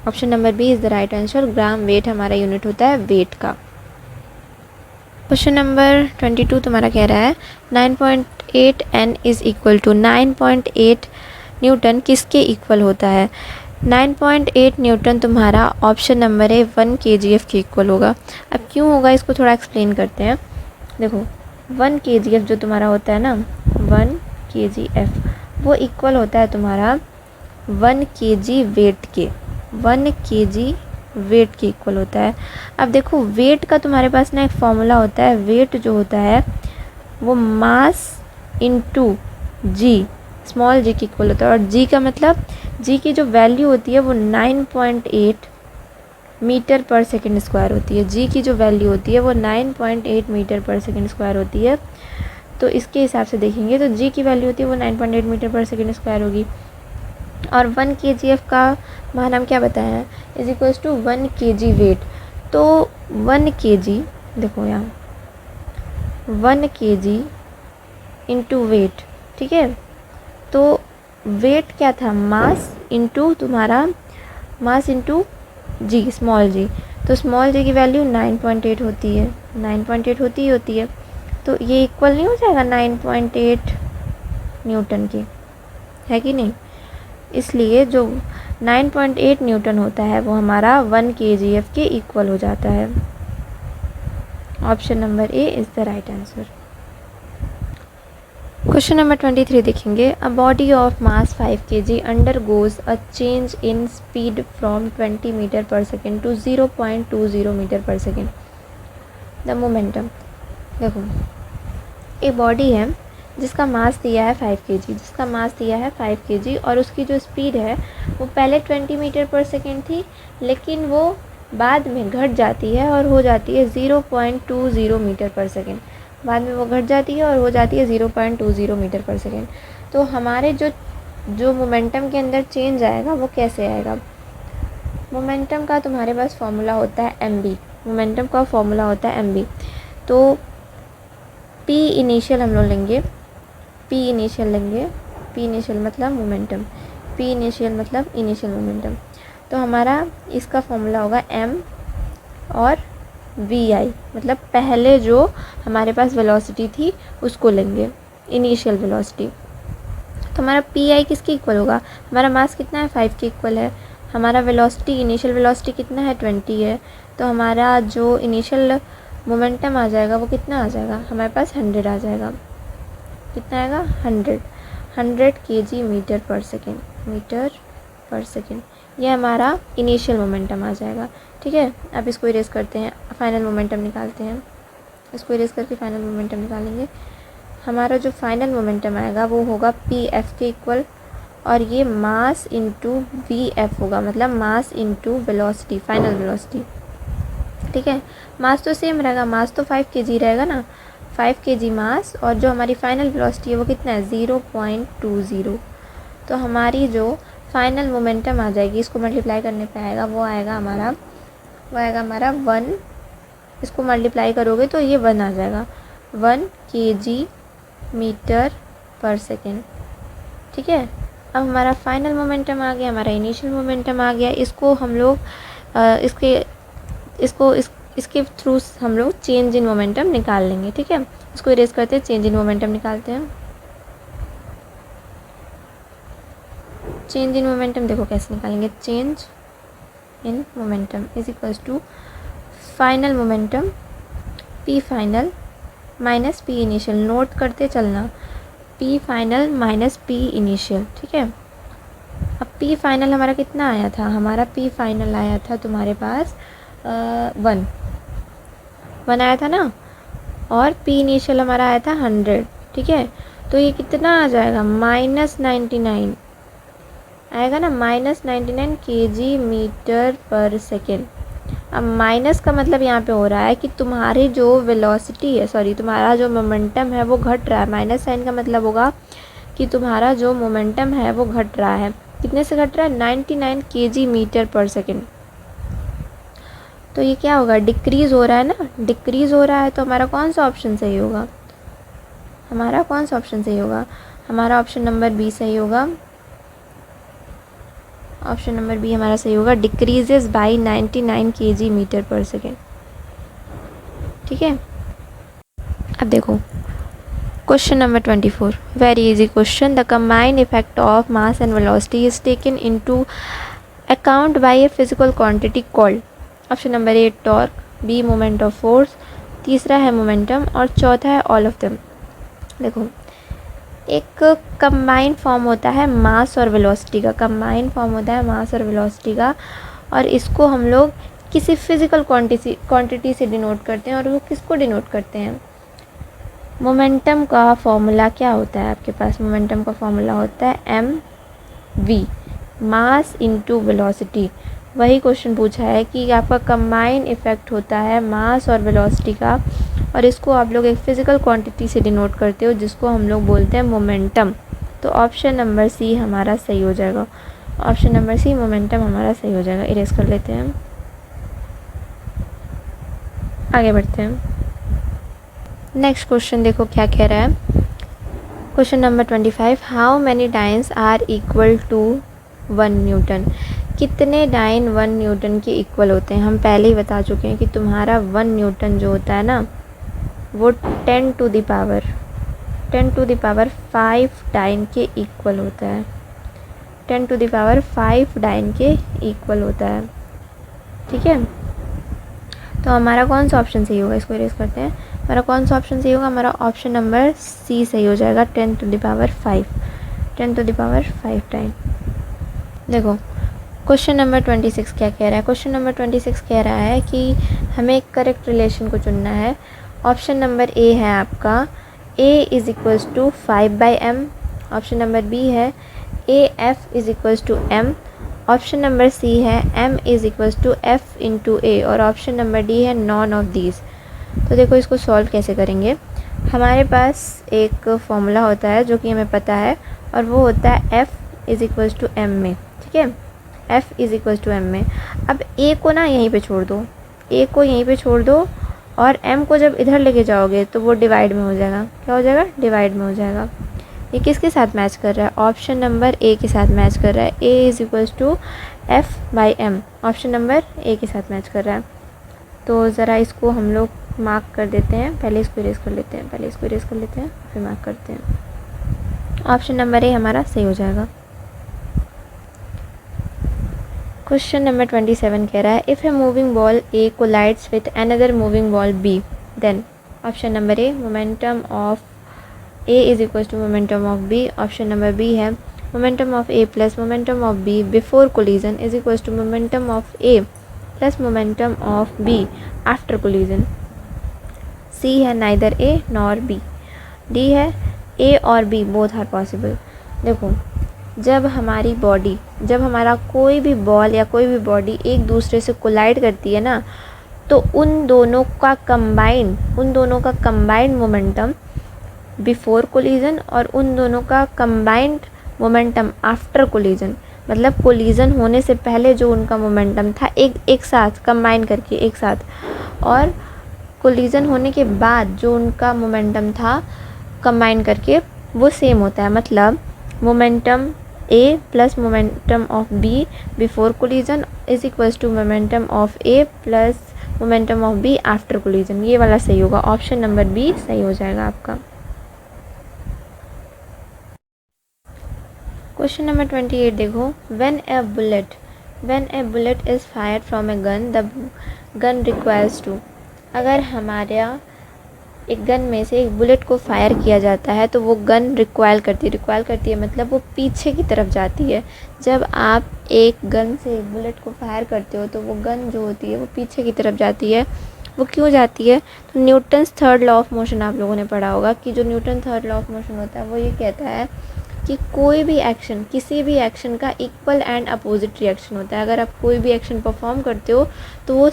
Option number B is the right answer. Gram weight हमारा यूनिट होता है वेट का। क्वेश्चन नंबर 22 तुम्हारा कह रहा है 9.8 n is equal to 9.8 newton किसके इक्वल होता है? 9.8 न्यूटन तुम्हारा ऑप्शन नंबर है 1 kgf के इक्वल होगा। अब क्यों होगा इसको थोड़ा एक्सप्लेन करते हैं। देखो 1 kgf जो तुम्हारा होता है ना, 1 kgf वो इक्वल होता है तुम्हारा 1 kg वेट के, 1 kg वेट के इक्वल होता है। अब देखो वेट का तुम्हारे पास ना एक फॉर्मूला होता है, वेट जो होता है वो मास इनटू जी, स्मॉल जी के इक्वल होता है। और जी का मतलब, जी की जो वैल्यू होती है वो 9.8 मीटर पर सेकेंड स्क्वायर होती है। जी की जो वैल्यू होती है वो 9.8 मीटर पर सेकेंड स्क्वायर होती है। तो इसके हिसाब से देखेंगे तो जी की वैल्यू होती है वो 9.8 मीटर पर सेकेंड स्क्वायर होगी। और 1 kgf का मान हम क्या बताए हैं, is equals to 1 kg weight. तो 1 kg, देखो यहाँ 1 kg इंटू वेट, ठीक है। तो वेट क्या था, मास इंटू तुम्हारा मास इंटू जी, स्मॉल जी। तो स्मॉल जी की वैल्यू 9.8 होती है, 9.8 होती है। तो ये इक्वल नहीं हो जाएगा 9.8 न्यूटन की, है कि नहीं। इसलिए जो 9.8 न्यूटन होता है वो हमारा 1 kgf के इक्वल हो जाता है। Option number A is the right answer. Question number 23 देखेंगे। A body of mass 5 kg undergoes a change in speed from 20 metre per second to 0.20 metre per second. The momentum, देखो एक body है जिसका मास दिया है 5 kg, जिसका मास दिया है 5 kg और उसकी जो स्पीड है वो पहले 20 मीटर पर सेकेंड थी, लेकिन वो बाद में घट जाती है और हो जाती है 0.20 मीटर पर सेकेंड। बाद में वो घट जाती है और हो जाती है 0.20 मीटर पर सेकेंड। तो हमारे जो मोमेंटम के अंदर चेंज आएगा वो कैसे आएगा। मोमेंटम का तुम्हारे पास फॉर्मूला होता है mb, मोमेंटम का फॉर्मूला होता है mb। तो p इनिशियल हम लोग लेंगे, p इनिशियल लेंगे, p इनिशियल मतलब मोमेंटम, p इनिशियल मतलब इनिशियल मोमेंटम। तो हमारा इसका फॉर्मूला होगा m और vi, मतलब पहले जो हमारे पास वेलोसिटी थी उसको लेंगे, इनिशियल वेलोसिटी। तो हमारा pi किसके इक्वल होगा, हमारा मास कितना है 5 के इक्वल है, हमारा वेलोसिटी इनिशियल वेलोसिटी कितना है 20 है। तो हमारा जो इनिशियल मोमेंटम आ जाएगा वो कितना आ जाएगा, हमारे पास 100 आ जाएगा। कितना आएगा 100 kg metre per second, metre per second. ये हमारा इनिशियल मोमेंटम आ जाएगा, ठीक है। अब इसको इरेज करते हैं, फाइनल मोमेंटम निकालते हैं। इसको इरेज करके फाइनल मोमेंटम निकालेंगे। हमारा जो फाइनल मोमेंटम आएगा वो होगा पी एफ के इक्वल, और ये मास इंटू वी एफ होगा, मतलब mass into velocity, final velocity, ठीक है। मास तो सेम रहेगा, मास तो 5 kg रहेगा ना, 5 kg मास, और जो हमारी फाइनल वेलोसिटी है वो कितना है 0.20। तो हमारी जो फाइनल मोमेंटम आ जाएगी, इसको मल्टीप्लाई करने पे आएगा, वो आएगा हमारा 1। इसको मल्टीप्लाई करोगे तो ये 1 आ जाएगा, 1 kg मीटर पर सेकेंड, ठीक है। अब हमारा फाइनल मोमेंटम आ गया, हमारा इनिशियल मोमेंटम आ गया। इसको हम लोग इसके थ्रू हम लोग चेंज इन मोमेंटम निकाल लेंगे, ठीक है। इसको इरेज करते हैं, चेंज इन मोमेंटम निकालते हैं। चेंज इन मोमेंटम देखो कैसे निकालेंगे, change in momentum is equals to final momentum P final minus P initial. Note करते चलना, P final minus P initial, ठीक है। अब पी फाइनल हमारा कितना आया था, हमारा पी फाइनल आया था तुम्हारे पास 1 आया था ना, और पी इनिशियल हमारा आया था 100, ठीक है। तो ये कितना आ जाएगा -99 आएगा ना, -99 kg मीटर पर सेकेंड। अब माइनस का मतलब यहाँ पे हो रहा है कि तुम्हारी जो वेलोसिटी है, सॉरी तुम्हारा जो मोमेंटम है वो घट रहा है। माइनस साइन का मतलब होगा कि तुम्हारा जो मोमेंटम है वो घट रहा है। कितने से घट रहा है 99 kg मीटर पर सेकेंड। तो ये क्या होगा, डिक्रीज़ हो रहा है ना, डिक्रीज़ हो रहा है। तो हमारा कौन सा ऑप्शन सही होगा, हमारा कौन सा ऑप्शन सही होगा, हमारा ऑप्शन नंबर बी सही होगा। ऑप्शन नंबर बी हमारा सही होगा, decreases bye 99 kg metre per second, ठीक है। अब देखो Question number 24. Very easy question. The combined effect of mass and velocity is taken into account by a physical quantity called. Option number A torque, B moment of force, तीसरा है momentum और चौथा है all of them. देखो, एक combined form होता है मास और वेलोसिटी का, कंबाइंड फॉर्म होता है मास और वेलोसिटी का, और इसको हम लोग किसी फिजिकल क्वांटिटी से डिनोट करते हैं। और वो किसको डिनोट करते हैं? मोमेंटम का फॉर्मूला क्या होता है आपके पास? मोमेंटम का फॉर्मूला होता है M V, mass into velocity. वही क्वेश्चन पूछा है कि आपका कंबाइंड इफ़ेक्ट होता है मास और वेलोसिटी का, और इसको आप लोग एक फ़िज़िकल क्वांटिटी से डिनोट करते हो जिसको हम लोग बोलते हैं मोमेंटम। तो ऑप्शन नंबर सी हमारा सही हो जाएगा। ऑप्शन नंबर सी मोमेंटम हमारा सही हो जाएगा। इरेज कर लेते हैं, आगे बढ़ते हैं। नेक्स्ट क्वेश्चन देखो क्या कह रहा है। Question number 25, how many dynes are equal to 1 newton? कितने डाइन 1 न्यूटन के इक्वल होते हैं? हम पहले ही बता चुके हैं कि तुम्हारा 1 न्यूटन जो होता है ना, वो 10 टू द पावर 5 डाइन के इक्वल होता है। 10 टू द पावर 5 डाइन के इक्वल होता है। ठीक है, तो हमारा कौन सा ऑप्शन सही होगा? इसको इरेज करते हैं। हमारा कौन सा ऑप्शन सही होगा? हमारा ऑप्शन नंबर सी सही हो जाएगा, 10 to the power 5, 10 to the power 5 time. देखो, क्वेश्चन नंबर 26 क्या कह रहा है? क्वेश्चन नंबर 26 कह रहा है कि हमें एक करेक्ट रिलेशन को चुनना है। ऑप्शन नंबर ए है आपका a is equals to 5/m। Option number B है AF is equals to m। Option number C है m is equals to f into a, और ऑप्शन नंबर डी है none of these. तो देखो, इसको solve कैसे करेंगे। हमारे पास एक फॉर्मूला होता है जो कि हमें पता है, और वो होता है f is equals to m में। ठीक है, f is equals to m में। अब a को ना यहीं पे छोड़ दो, a को यहीं पे छोड़ दो, और m को जब इधर लेके जाओगे तो वो डिवाइड में हो जाएगा। क्या हो जाएगा? डिवाइड में हो जाएगा। ये किसके साथ मैच कर रहा है? ऑप्शन नंबर ए के साथ मैच कर रहा है। a is equals to f/m, option number A के साथ मैच कर रहा है। तो ज़रा इसको हम लोग मार्क कर देते हैं। पहले इसको इरेज कर लेते हैं, फिर मार्क करते हैं। ऑप्शन नंबर ए हमारा सही हो जाएगा। क्वेश्चन नंबर 27 कह रहा है, if a moving ball A collides with another moving ball B, then option number A momentum of A is equals to momentum of B. Option number B है momentum of A plus momentum of B before collision is equals to momentum of A plus momentum of B after collision. C है neither A nor B. D है A और B both are possible. देखो, जब हमारा कोई भी ball या कोई भी बॉडी एक दूसरे से कोलाइड करती है ना, तो उन दोनों का कंबाइंड मोमेंटम बिफोर कोलिजन और उन दोनों का कंबाइंड मोमेंटम आफ्टर कोलिजन, मतलब कोलिजन होने से पहले जो उनका मोमेंटम था एक साथ कंबाइन करके एक साथ, और कोलिजन होने के बाद जो उनका मोमेंटम था कंबाइन करके वो सेम होता है। मतलब momentum A plus momentum of B before collision is equals to momentum of A plus momentum of B after collision. ये वाला सही होगा। ऑप्शन नंबर बी सही हो जाएगा आपका। क्वेश्चन नंबर 28 देखो, when a bullet is fired from a gun the gun requires to. अगर हमारा एक गन में से एक बुलेट को फायर किया जाता है तो वो गन रिक्वायल करती है मतलब वो पीछे की तरफ जाती है। जब आप एक गन से एक बुलेट को फायर करते हो तो वो गन जो होती है वो पीछे की तरफ जाती है। वो क्यों जाती है? तो Newton's third law of motion आप लोगों ने पढ़ा होगा कि जो Newton third law of motion होता है वो ये कहता है कि कोई भी एक्शन, किसी भी एक्शन का इक्वल एंड अपोजिट रिएक्शन होता है। अगर आप कोई भी एक्शन परफॉर्म करते हो तो वो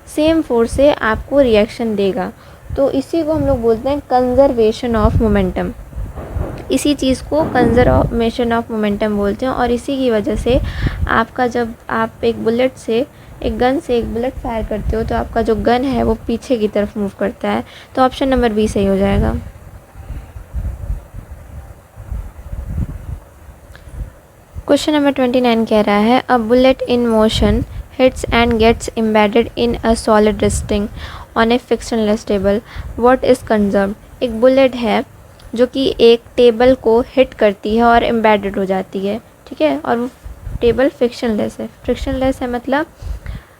सेम फोर्स से आपको रिएक्शन देगा। तो इसी को हम लोग बोलते हैं कंजर्वेशन ऑफ मोमेंटम। इसी चीज़ को कंजर्वेशन ऑफ मोमेंटम बोलते हैं। और इसी की वजह से आपका जब आप एक गन से एक बुलेट फायर करते हो तो आपका जो गन है वो पीछे की तरफ मूव करता है। तो ऑप्शन नंबर बी सही हो जाएगा। क्वेश्चन नंबर 29 कह रहा है, a bullet in motion hits and gets embedded in a solid resting on a frictionless table. What is conserved? एक बुलेट है जो कि एक टेबल को हिट करती है और एम्बेडेड हो जाती है, ठीक है, और वो टेबल फ्रिक्शनलेस है। फ्रिक्शनलेस है मतलब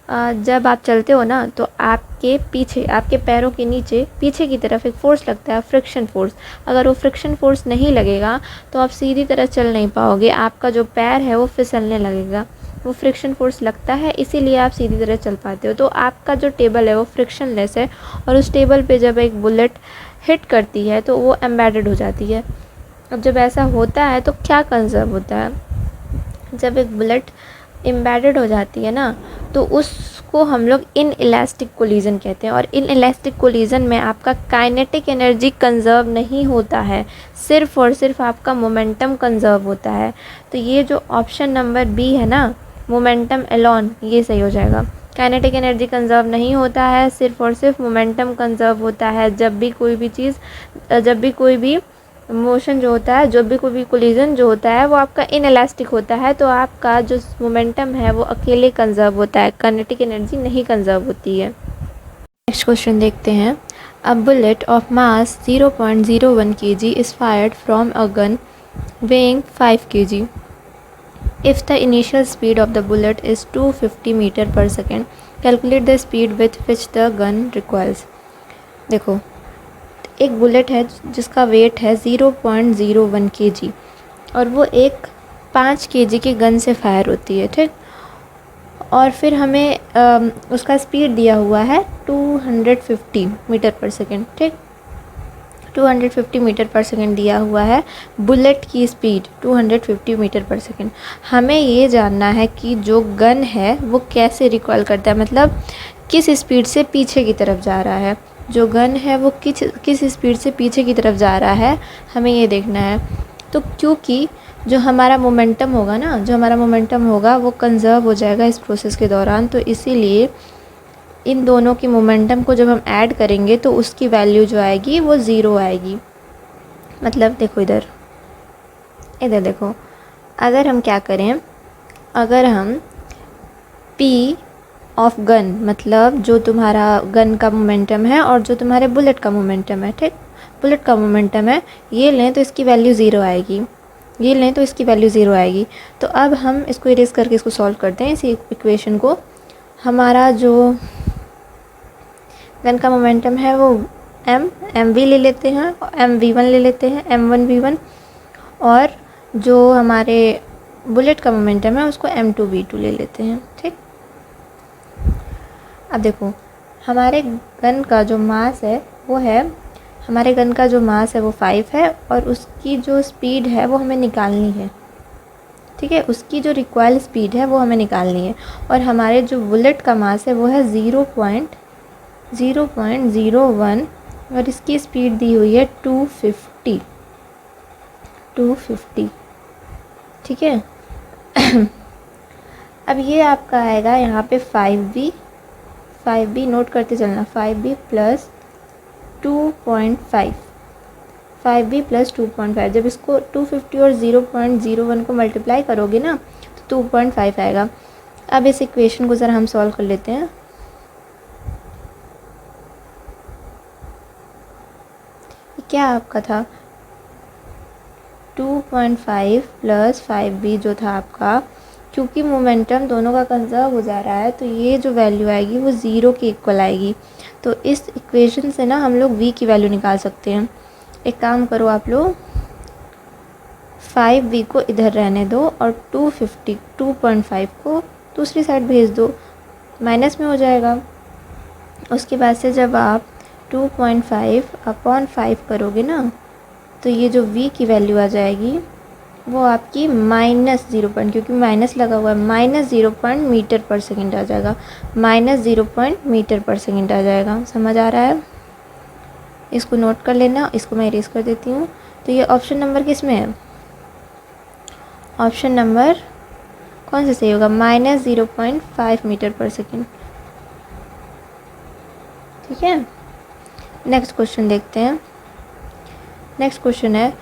जब आप चलते हो ना तो आपके पीछे, आपके पैरों के नीचे पीछे की तरफ एक फ़ोर्स लगता है, फ्रिक्शन फ़ोर्स। अगर वो फ्रिक्शन फ़ोर्स नहीं लगेगा तो आप सीधी तरह चल नहीं पाओगे, आपका जो पैर है वो फिसलने लगेगा। वो फ्रिक्शन फ़ोर्स लगता है, इसीलिए आप सीधी तरह चल पाते हो। तो आपका जो टेबल है वो फ्रिक्शनलेस है, और उस टेबल पे जब एक बुलेट हिट करती है तो वो एम्बेडेड हो जाती है। अब जब ऐसा होता है तो क्या कंज़र्व होता है? जब एक बुलेट एम्बेडेड हो जाती है ना तो उसको हम लोग इन इलास्टिक कोलिजन कहते हैं, और इन इलास्टिक कोलिजन में आपका काइनेटिक एनर्जी कंज़र्व नहीं होता है, सिर्फ़ और सिर्फ आपका मोमेंटम कंज़र्व होता है। तो ये जो ऑप्शन नंबर बी है ना, मोमेंटम एलोन, ये सही हो जाएगा। काइनेटिक एनर्जी कंज़र्व नहीं होता है, सिर्फ़ और सिर्फ मोमेंटम कंज़र्व होता है। जब भी कोई भी मोशन जो होता है, जब भी कोई भी कोलिजन जो होता है वो आपका इनइलास्टिक होता है, तो आपका जो मोमेंटम है वो अकेले कंज़र्व होता है, काइनेटिक एनर्जी नहीं कंज़र्व होती है। नेक्स्ट क्वेश्चन देखते हैं। A bullet of mass 0.01 kg is fired from a gun weighing 5 kg. If the initial speed of the bullet is 250 metre per second, calculate the speed with which the gun requires. देखो, एक bullet है जिसका wait है 0.01 kg, और वो एक 5 kg की gun से फायर होती है, ठीक। और फिर हमें उसका स्पीड दिया हुआ है 250 मीटर पर सेकेंड, ठीक। 250 मीटर पर सेकेंड दिया हुआ है, बुलेट की स्पीड 250 मीटर पर सेकेंड। हमें ये जानना है कि जो गन है वो कैसे रिकॉइल करता है, मतलब किस स्पीड से पीछे की तरफ जा रहा है। जो गन है वो किस स्पीड से पीछे की तरफ जा रहा है, हमें ये देखना है। तो क्योंकि जो हमारा मोमेंटम होगा ना, जो हमारा मोमेंटम होगा वो कंज़र्व हो जाएगा इस प्रोसेस के दौरान, तो इसीलिए इन दोनों की मोमेंटम को जब हम ऐड करेंगे तो उसकी वैल्यू जो आएगी वो ज़ीरो आएगी। मतलब देखो इधर देखो, अगर हम क्या करें, अगर हम P ऑफ गन, मतलब जो तुम्हारा गन का मोमेंटम है और जो तुम्हारे बुलेट का मोमेंटम है, ठीक, बुलेट का मोमेंटम है, ये लें तो इसकी वैल्यू ज़ीरो आएगी, ये लें तो इसकी वैल्यू ज़ीरो आएगी। तो अब हम इसको इरेज करके इसको सॉल्व करते हैं, इसी इक्वेशन को। हमारा जो गन का मोमेंटम है वो एम वी ले लेते हैं, MV1 ले लेते हैं, M1V1, और जो हमारे बुलेट का मोमेंटम है उसको M2V2 ले लेते हैं, ठीक। अब देखो, हमारे गन का जो मास है वो है, हमारे गन का जो मास है वो 5 है, और उसकी जो स्पीड है वो हमें निकालनी है, ठीक है, उसकी जो रिक्वायर्ड स्पीड है वो हमें निकालनी है। और हमारे जो बुलेट का मास है वो है 0.01, और इसकी स्पीड दी हुई है 250, ठीक है। अब ये आपका आएगा यहाँ पे 5b नोट करते चलना, 5b प्लस 2.5, 5b प्लस 2.5। जब इसको 250 और 0.01 को मल्टीप्लाई करोगे ना तो 2.5 आएगा। अब इस इक्वेशन को ज़रा हम सॉल्व कर लेते हैं। क्या आपका था 2.5 प्लस 5b जो था आपका, क्योंकि मोमेंटम दोनों का कंजर्व हो जा रहा है तो ये जो वैल्यू आएगी वो ज़ीरो के इक्वल आएगी। तो इस इक्वेशन से ना हम लोग v की वैल्यू निकाल सकते हैं। एक काम करो आप लोग, 5v को इधर रहने दो और 2.5 को दूसरी साइड भेज दो, माइनस में हो जाएगा। उसके बाद से जब आप 2.5 अपॉन 5 करोगे ना तो ये जो v की वैल्यू आ जाएगी वो आपकी -0, क्योंकि माइनस लगा हुआ है, -0 मीटर पर सेकेंड आ जाएगा, -0 मीटर पर सेकेंड आ जाएगा। समझ आ रहा है? इसको नोट कर लेना, इसको मैं इरेज कर देती हूँ। तो ये ऑप्शन नंबर किस में है? ऑप्शन नंबर कौन सा सही होगा? -0.5 मीटर पर सेकेंड, ठीक है। नेक्स्ट क्वेश्चन देखते हैं। नेक्स्ट क्वेश्चन है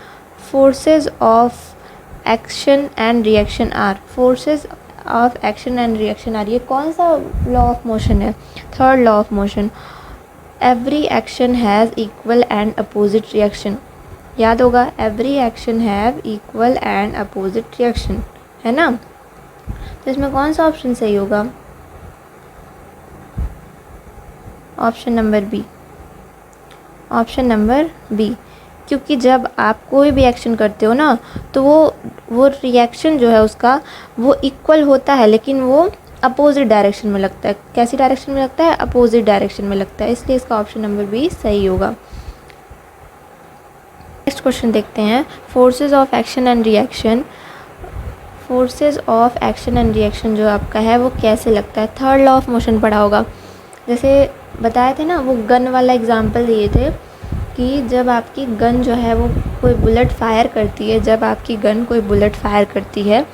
forces of action and reaction are. Forces of action and reaction are, ये कौन सा लॉ ऑफ मोशन है? Third law of motion. Every action has equal and opposite reaction, याद होगा every action have equal and opposite reaction, है ना। तो इसमें कौन सा ऑप्शन सही होगा? Option number B, option number B, क्योंकि जब आप कोई भी एक्शन करते हो ना तो वो रिएक्शन जो है उसका वो इक्वल होता है, लेकिन वो अपोजिट डायरेक्शन में लगता है। कैसी डायरेक्शन में लगता है? अपोजिट डायरेक्शन में लगता है, इसलिए इसका ऑप्शन नंबर बी सही होगा। नेक्स्ट क्वेश्चन देखते हैं, forces of action and reaction. Forces of action and reaction जो आपका है वो कैसे लगता है? थर्ड लॉ ऑफ मोशन पढ़ा होगा, जैसे बताए थे ना, वो गन वाला एग्जांपल दिए थे कि जब आपकी गन जो है वो कोई बुलेट फायर करती है, जब आपकी गन कोई बुलेट फायर करती है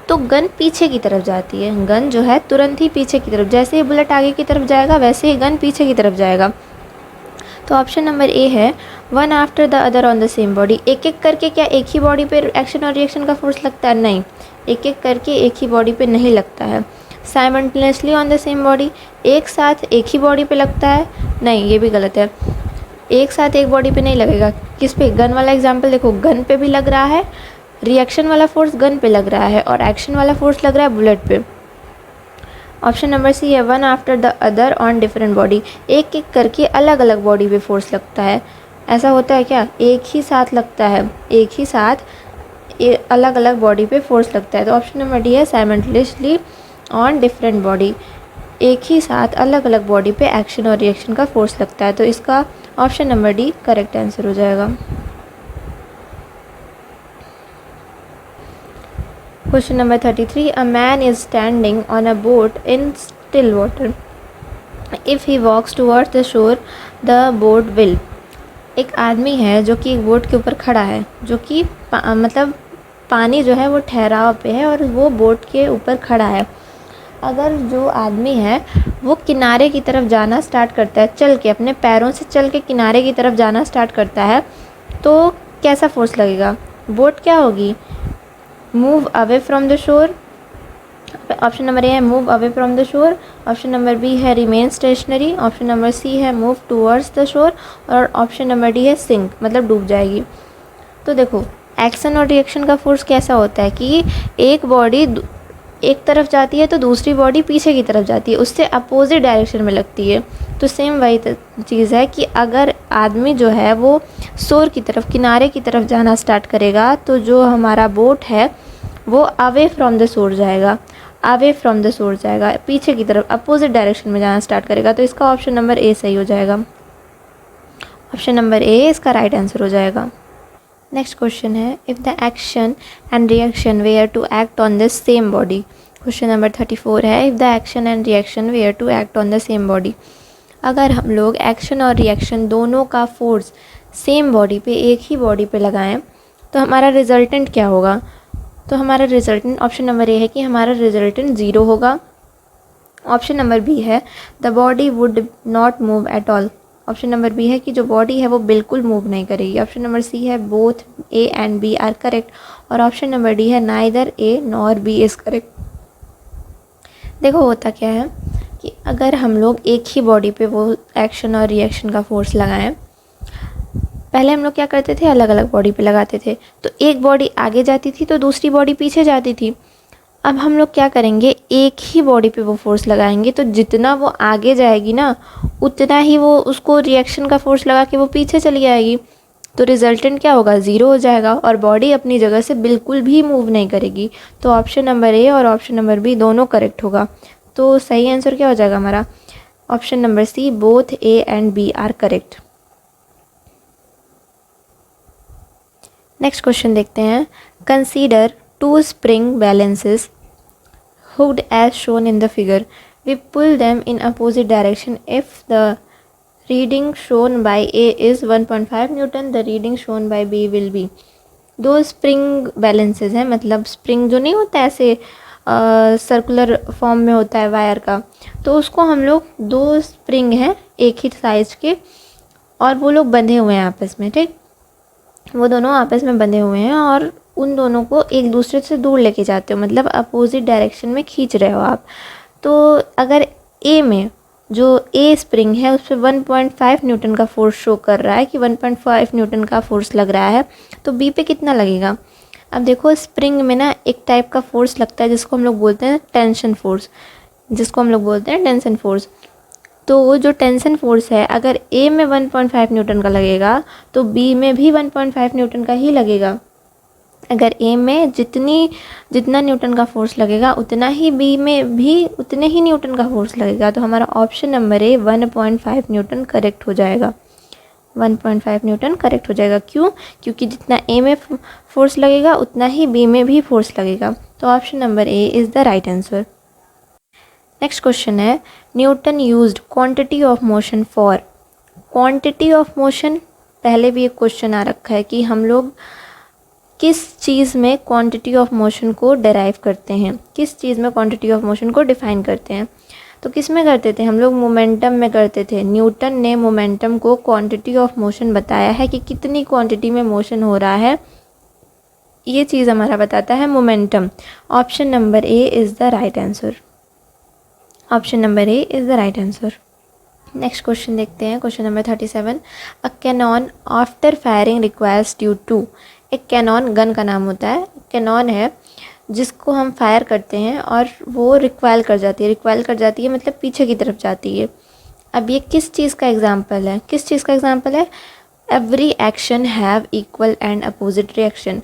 तो गन पीछे की तरफ जाती है, गन जो है तुरंत ही पीछे की तरफ, जैसे ही बुलेट आगे की तरफ जाएगा वैसे ही गन पीछे की तरफ जाएगा। तो ऑप्शन नंबर ए है, one after the other on the same body. एक एक करके क्या एक ही बॉडी पे एक्शन और रिएक्शन का फोर्स लगता है? नहीं, एक एक करके एक ही बॉडी पे नहीं लगता है। Simultaneously on the same body, एक साथ एक ही बॉडी पे लगता है? नहीं, ये भी गलत है, एक साथ एक बॉडी पे नहीं लगेगा। किस पे? गन वाला एग्जांपल देखो, गन पे भी लग रहा है, रिएक्शन वाला फोर्स गन पे लग रहा है और एक्शन वाला फोर्स लग रहा है बुलेट पे। ऑप्शन नंबर सी है, one after the other on different body. एक एक करके अलग अलग बॉडी पे फोर्स लगता है, ऐसा होता है क्या? एक ही साथ लगता है, एक ही साथ अलग अलग बॉडी पे फोर्स लगता है। तो ऑप्शन नंबर डी है, साइमल्टेनियसली ऑन डिफरेंट बॉडी, एक ही साथ अलग अलग बॉडी पे एक्शन और रिएक्शन का फोर्स लगता है। तो इसका option number D correct answer हो जाएगा। Question number 33, a man is standing on a boat in still water, if he walks towards the shore the boat will. एक आदमी है जो कि एक बोट के ऊपर खड़ा है, जो कि मतलब पानी जो है वो ठहराव पे है और वो बोट के ऊपर खड़ा है। अगर जो आदमी है वो किनारे की तरफ जाना स्टार्ट करता है, चल के अपने पैरों से चल के किनारे की तरफ जाना स्टार्ट करता है, तो कैसा फोर्स लगेगा? बोट क्या होगी? Move away from the shore. Option number A है move away from the shore, option number B है remain stationary, option number C है मूव टूवर्ड्स द शोर और ऑप्शन नंबर डी है सिंक, मतलब डूब जाएगी। तो देखो एक्शन और रिएक्शन का फोर्स कैसा होता है कि एक बॉडी एक तरफ जाती है तो दूसरी बॉडी पीछे की तरफ जाती है, उससे अपोजिट डायरेक्शन में लगती है। तो सेम वही चीज़ है कि अगर आदमी जो है वो शोर की तरफ, किनारे की तरफ जाना स्टार्ट करेगा तो जो हमारा बोट है वो अवे फ्रॉम द शोर जाएगा, अवे फ्रॉम द शोर जाएगा, पीछे की तरफ अपोजिट डायरेक्शन में जाना स्टार्ट करेगा। तो इसका ऑप्शन नंबर ए सही हो जाएगा, ऑप्शन नंबर ए इसका राइट आंसर हो जाएगा। नेक्स्ट क्वेश्चन है, if the action and reaction were to act on the same body. Question number 34 है, if the action and reaction were to act on the same body. अगर हम लोग action और reaction दोनों का फोर्स सेम बॉडी पे, एक ही body पे लगाएं तो हमारा रिजल्टेंट क्या होगा? तो हमारा रिजल्टेंट ऑप्शन नंबर ए है कि हमारा रिजल्टेंट 0 होगा। ऑप्शन नंबर बी है the body would not move at all. Option number B है कि जो बॉडी है वो बिल्कुल मूव नहीं करेगी। ऑप्शन नंबर सी है both A and B are correct और ऑप्शन नंबर डी है neither A nor B is correct. देखो होता क्या है कि अगर हम लोग एक ही बॉडी पे वो एक्शन और रिएक्शन का फोर्स लगाएं, पहले हम लोग क्या करते थे, अलग अलग बॉडी पे लगाते थे, तो एक बॉडी आगे जाती थी तो दूसरी बॉडी पीछे जाती थी। अब हम लोग क्या करेंगे, एक ही बॉडी पे वो फोर्स लगाएंगे, तो जितना वो आगे जाएगी ना उतना ही वो उसको रिएक्शन का फोर्स लगा के वो पीछे चली आएगी। तो रिजल्टेंट क्या होगा, 0 हो जाएगा और बॉडी अपनी जगह से बिल्कुल भी मूव नहीं करेगी। तो ऑप्शन नंबर ए और ऑप्शन नंबर बी दोनों करेक्ट होगा। तो सही आंसर क्या हो जाएगा हमारा? Option number C both A and B are correct. Next question देखते हैं, consider 2 spring balances hooked as shown in the figure. We pull them in opposite direction. If the reading shown by A is 1.5 Newton, the reading shown by B will be। 2 spring balances हैं, मतलब spring जो नहीं होता है ऐसे circular form में होता है वायर का, तो उसको हम लोग 2 स्प्रिंग हैं एक ही साइज के और वो लोग बंधे हुए हैं आपस में, ठीक, वो दोनों आपस में बंधे हुए हैं और उन दोनों को एक दूसरे से दूर लेके जाते हो, मतलब अपोजिट डायरेक्शन में खींच रहे हो आप। तो अगर ए में जो ए स्प्रिंग है उस पर 1.5 न्यूटन का फोर्स शो कर रहा है कि 1.5 न्यूटन का फोर्स लग रहा है, तो बी पे कितना लगेगा। अब देखो स्प्रिंग में ना एक टाइप का फोर्स लगता है जिसको हम लोग बोलते हैं टेंशन फोर्स, तो जो टेंशन फोर्स है अगर ए में 1.5 न्यूटन का लगेगा तो बी में भी 1.5 न्यूटन का ही लगेगा। अगर ए में जितना न्यूटन का फोर्स लगेगा उतना ही बी में भी उतने ही न्यूटन का फोर्स लगेगा। तो हमारा ऑप्शन नंबर ए 1.5 न्यूटन करेक्ट हो जाएगा। 1.5 न्यूटन करेक्ट हो जाएगा। क्यों? क्योंकि जितना ए में फोर्स लगेगा उतना ही बी में भी फोर्स लगेगा। तो option number A is the right answer. Next question है Newton used quantity of motion for. Quantity of motion, पहले भी एक क्वेश्चन आ रखा है कि हम लोग किस चीज़ में क्वांटिटी ऑफ मोशन को डेराइव करते हैं, किस चीज़ में क्वांटिटी ऑफ मोशन को डिफाइन करते हैं। तो किस में करते थे हम लोग? मोमेंटम में करते थे। न्यूटन ने मोमेंटम को क्वांटिटी ऑफ मोशन बताया है कि कितनी क्वांटिटी में मोशन हो रहा है, ये चीज़ हमारा बताता है momentum. Option number A is the right answer. Option number A is the right answer. Next question देखते हैं, question number 37। A cannon after firing requires due to. एक कैनॉन गन का नाम होता है, कैनॉन है जिसको हम फायर करते हैं और वो रिक्वाइल कर जाती है मतलब पीछे की तरफ जाती है। अब ये किस चीज़ का एग्जाम्पल है? किस चीज़ का एग्जाम्पल है? Every action have equal and opposite reaction.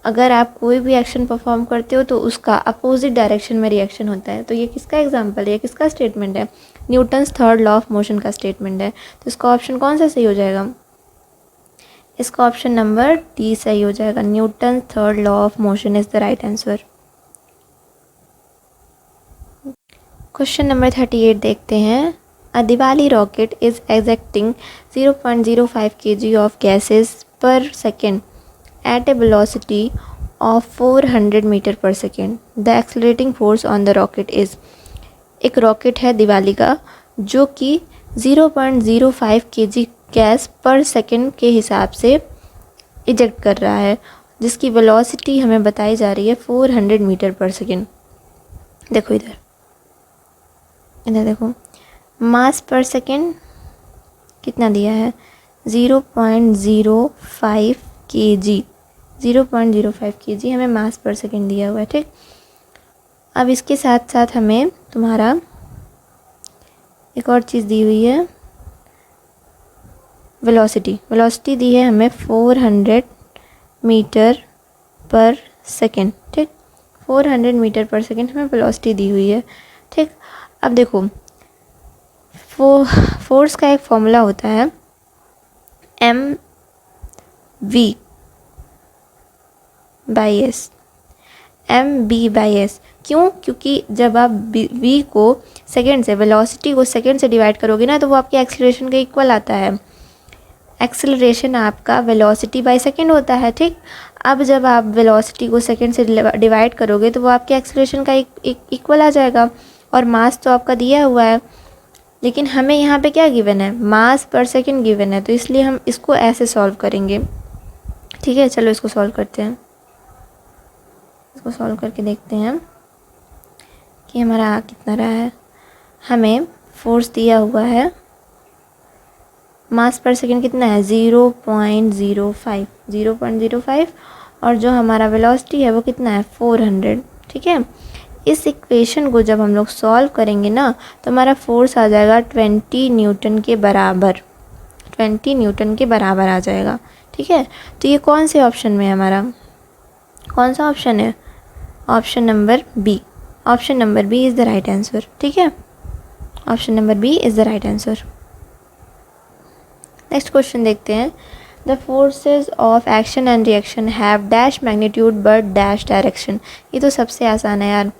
अगर आप कोई भी एक्शन परफॉर्म करते हो तो उसका अपोजिट डायरेक्शन में रिएक्शन होता है। तो ये किसका एग्जाम्पल है, ये किसका स्टेटमेंट है? Newton's third law of motion का स्टेटमेंट है। तो इसका ऑप्शन कौन सा सही हो जाएगा? इसका ऑप्शन नंबर डी सही हो जाएगा। Newton third law of motion is the right answer. Question number 38 देखते हैं। A Diwali rocket is ejecting 0.05 kg of gases per second at a velocity of 400 metre per second. The accelerating force on the rocket is. एक rocket है दिवाली का जो कि 0.05 kg gas पर second के हिसाब से इजेक्ट कर रहा है, जिसकी वेलोसिटी हमें बताई जा रही है 400 मीटर पर सेकेंड। देखो इधर देखो, मास पर सेकेंड कितना दिया है? 0.05 kg। 0.05 kg हमें मास पर सेकेंड दिया हुआ है, ठीक। अब इसके साथ साथ हमें तुम्हारा एक और चीज़ दी हुई है, वेलोसिटी दी है हमें 400 मीटर पर सेकेंड, ठीक। 400 मीटर पर सेकेंड हमें वेलोसिटी दी हुई है, ठीक। अब देखो फोर्स का एक फॉर्मूला होता है mv/s। क्यों? क्योंकि जब आप v को सेकेंड से, वेलोसिटी को सेकेंड से डिवाइड करोगे ना तो वो आपके एक्सीलरेशन के इक्वल आता है। एक्सीलरेशन आपका वेलोसिटी बाय सेकेंड होता है, ठीक। अब जब आप वेलोसिटी को सेकेंड से डिवाइड करोगे तो वो आपके एक्सीलरेशन का इक्वल आ जाएगा। और मास तो आपका दिया हुआ है, लेकिन हमें यहाँ पे क्या गिवन है? मास पर सेकेंड गिवन है, तो इसलिए हम इसको ऐसे सॉल्व करेंगे, ठीक है। चलो इसको सॉल्व करते हैं। इसको सॉल्व करके देखते हैं कि हमारा आ कितना रहा है। हमें फोर्स दिया हुआ है, मास पर सेकेंड कितना है? 0.05 और जो हमारा वेलोसिटी है वो कितना है? 400, ठीक है। इस इक्वेशन को जब हम लोग सॉल्व करेंगे ना तो हमारा फोर्स आ जाएगा 20 न्यूटन के बराबर, 20 न्यूटन के बराबर आ जाएगा, ठीक है। तो ये कौन से ऑप्शन में है? हमारा कौन सा ऑप्शन है? Option number B. Option number B is the right answer, ठीक है। Option number B is the right answer. Next question देखते हैं। The forces of action and reaction have dash magnitude but dash direction. ये तो सबसे आसान है यार।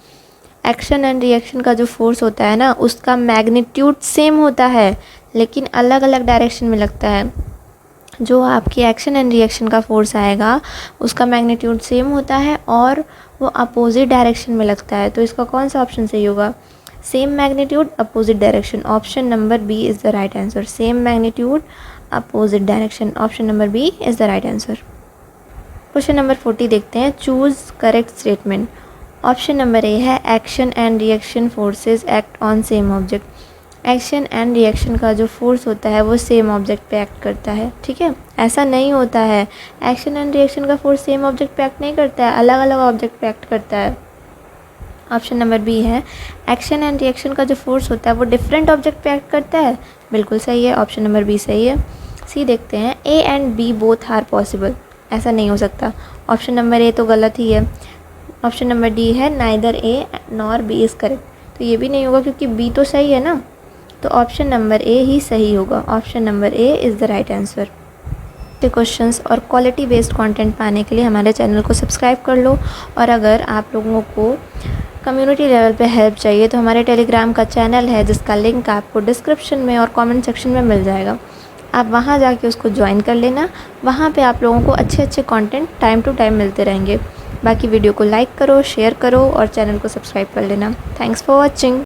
एक्शन एंड रिएक्शन का जो फोर्स होता है ना उसका मैग्नीट्यूड सेम होता है लेकिन अलग अलग डायरेक्शन में लगता है। जो आपकी एक्शन एंड रिएक्शन का फोर्स आएगा उसका मैग्नीट्यूड सेम होता है और वो अपोजिट डायरेक्शन में लगता है। तो इसका कौन सा ऑप्शन सही होगा? Same magnitude opposite direction. Option number B is the right answer. Same magnitude opposite direction. Option number B is the right answer. Question number 40 देखते हैं। Choose correct statement. Option number A है action and reaction forces act on same object. Action and reaction का जो force होता है वो same object पे act करता है, ठीक है। ऐसा नहीं होता है, एक्शन एंड रिएक्शन का फोर्स सेम ऑब्जेक्ट पे एक्ट नहीं करता है, अलग अलग ऑब्जेक्ट पे एक्ट करता है। ऑप्शन नंबर बी है, एक्शन एंड रिएक्शन का जो फोर्स होता है वो डिफरेंट ऑब्जेक्ट पे एक्ट करता है। बिल्कुल सही है, ऑप्शन नंबर बी सही है। सी देखते हैं, A and B both are possible. ऐसा नहीं हो सकता, ऑप्शन नंबर ए तो गलत ही है। ऑप्शन नंबर डी है, neither A nor B is correct. तो ये भी नहीं होगा क्योंकि बी तो सही है ना, तो ऑप्शन नंबर ए ही सही होगा। Option number A is the right answer. के क्वेश्चंस और क्वालिटी बेस्ड कंटेंट पाने के लिए हमारे चैनल को सब्सक्राइब कर लो। और अगर आप लोगों को कम्युनिटी लेवल पे हेल्प चाहिए तो हमारे टेलीग्राम का चैनल है जिसका लिंक आपको डिस्क्रिप्शन में और कमेंट सेक्शन में मिल जाएगा। आप वहाँ जाके उसको ज्वाइन कर लेना। वहाँ पे आप लोगों को अच्छे अच्छे कंटेंट टाइम टू टाइम मिलते रहेंगे। बाकी वीडियो को लाइक करो, शेयर करो और चैनल को सब्सक्राइब कर लेना। Thanks for watching.